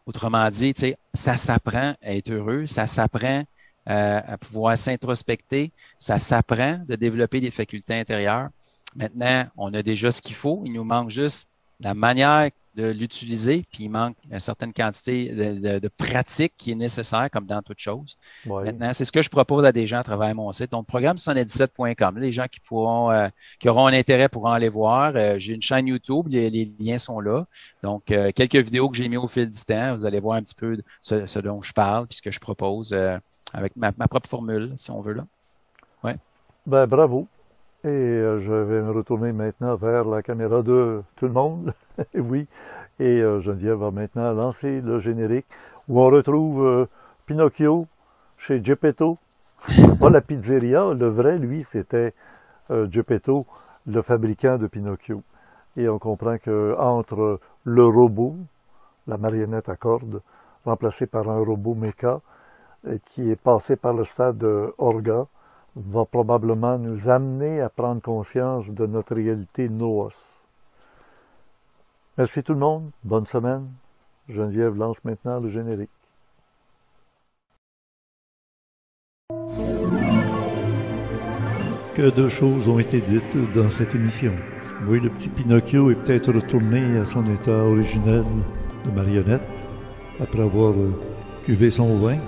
Autrement dit, tu sais, ça s'apprend à être heureux, ça s'apprend à pouvoir s'introspecter, ça s'apprend de développer des facultés intérieures. Maintenant, on a déjà ce qu'il faut, il nous manque juste la manière de l'utiliser, puis il manque une certaine quantité de pratique qui est nécessaire, comme dans toute chose. Ouais. Maintenant, c'est ce que je propose à des gens à travers mon site. Donc, programme77.com. Les gens qui auront un intérêt pourront aller voir. J'ai une chaîne YouTube, les liens sont là. Donc, quelques vidéos que j'ai mis au fil du temps. Vous allez voir un petit peu ce dont je parle, puis ce que je propose avec ma propre formule, si on veut là. Ouais. Ben, bravo. Et je vais me retourner maintenant vers la caméra de tout le monde. Oui. Et Geneviève va maintenant lancer le générique où on retrouve Pinocchio chez Geppetto. Pas la pizzeria. Le vrai, lui, c'était Geppetto, le fabricant de Pinocchio. Et on comprend qu'entre le robot, la marionnette à cordes, remplacée par un robot méca, qui est passé par le stade Orga, va probablement nous amener à prendre conscience de notre réalité Noos. Merci tout le monde, bonne semaine. Geneviève lance maintenant le générique. Que de choses ont été dites dans cette émission. Oui, le petit Pinocchio est peut-être retourné à son état originel de marionnette, après avoir cuvé son vin,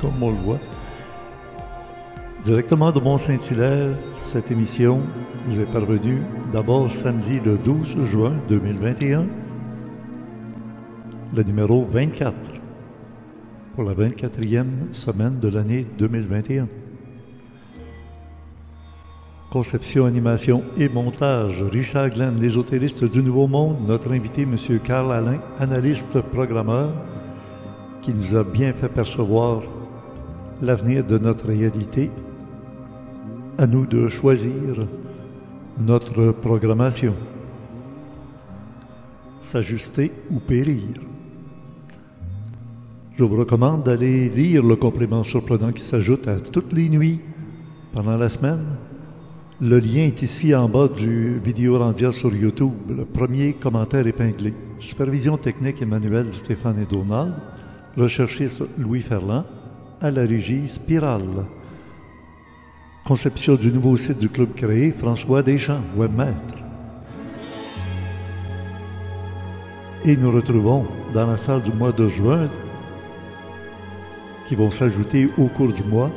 comme on le voit. Directement de Mont-Saint-Hilaire, cette émission vous est parvenue d'abord samedi le 12 juin 2021, le numéro 24, pour la 24e semaine de l'année 2021. Conception, animation et montage, Richard Glenn, l'ésotériste du Nouveau Monde, notre invité, M. Carl Alain, analyste programmeur, qui nous a bien fait percevoir l'avenir de notre réalité. À nous de choisir notre programmation. S'ajuster ou périr. Je vous recommande d'aller lire le complément surprenant qui s'ajoute à toutes les nuits pendant la semaine. Le lien est ici en bas du vidéo rendu sur YouTube, le premier commentaire épinglé. Supervision technique et manuelle de Stéphane et Donald. Recherchiste Louis Ferland. À la régie Spirale. Conception du nouveau site du club créé, François Deschamps, webmaître. Et nous retrouvons dans la salle du mois de juin, qui vont s'ajouter au cours du mois,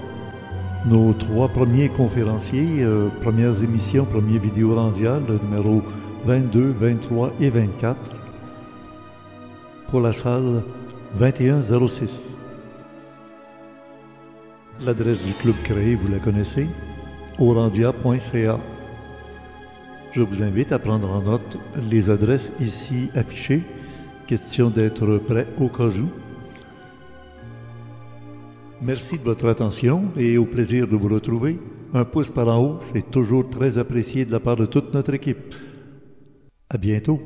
nos 3 premiers conférenciers, premières émissions, premier vidéo mondial, le numéro 22, 23 et 24, pour la salle 2106. L'adresse du club créé, vous la connaissez, orandia.ca. Je vous invite à prendre en note les adresses ici affichées, question d'être prêt au cas où. Merci de votre attention et au plaisir de vous retrouver. Un pouce par en haut, c'est toujours très apprécié de la part de toute notre équipe. À bientôt.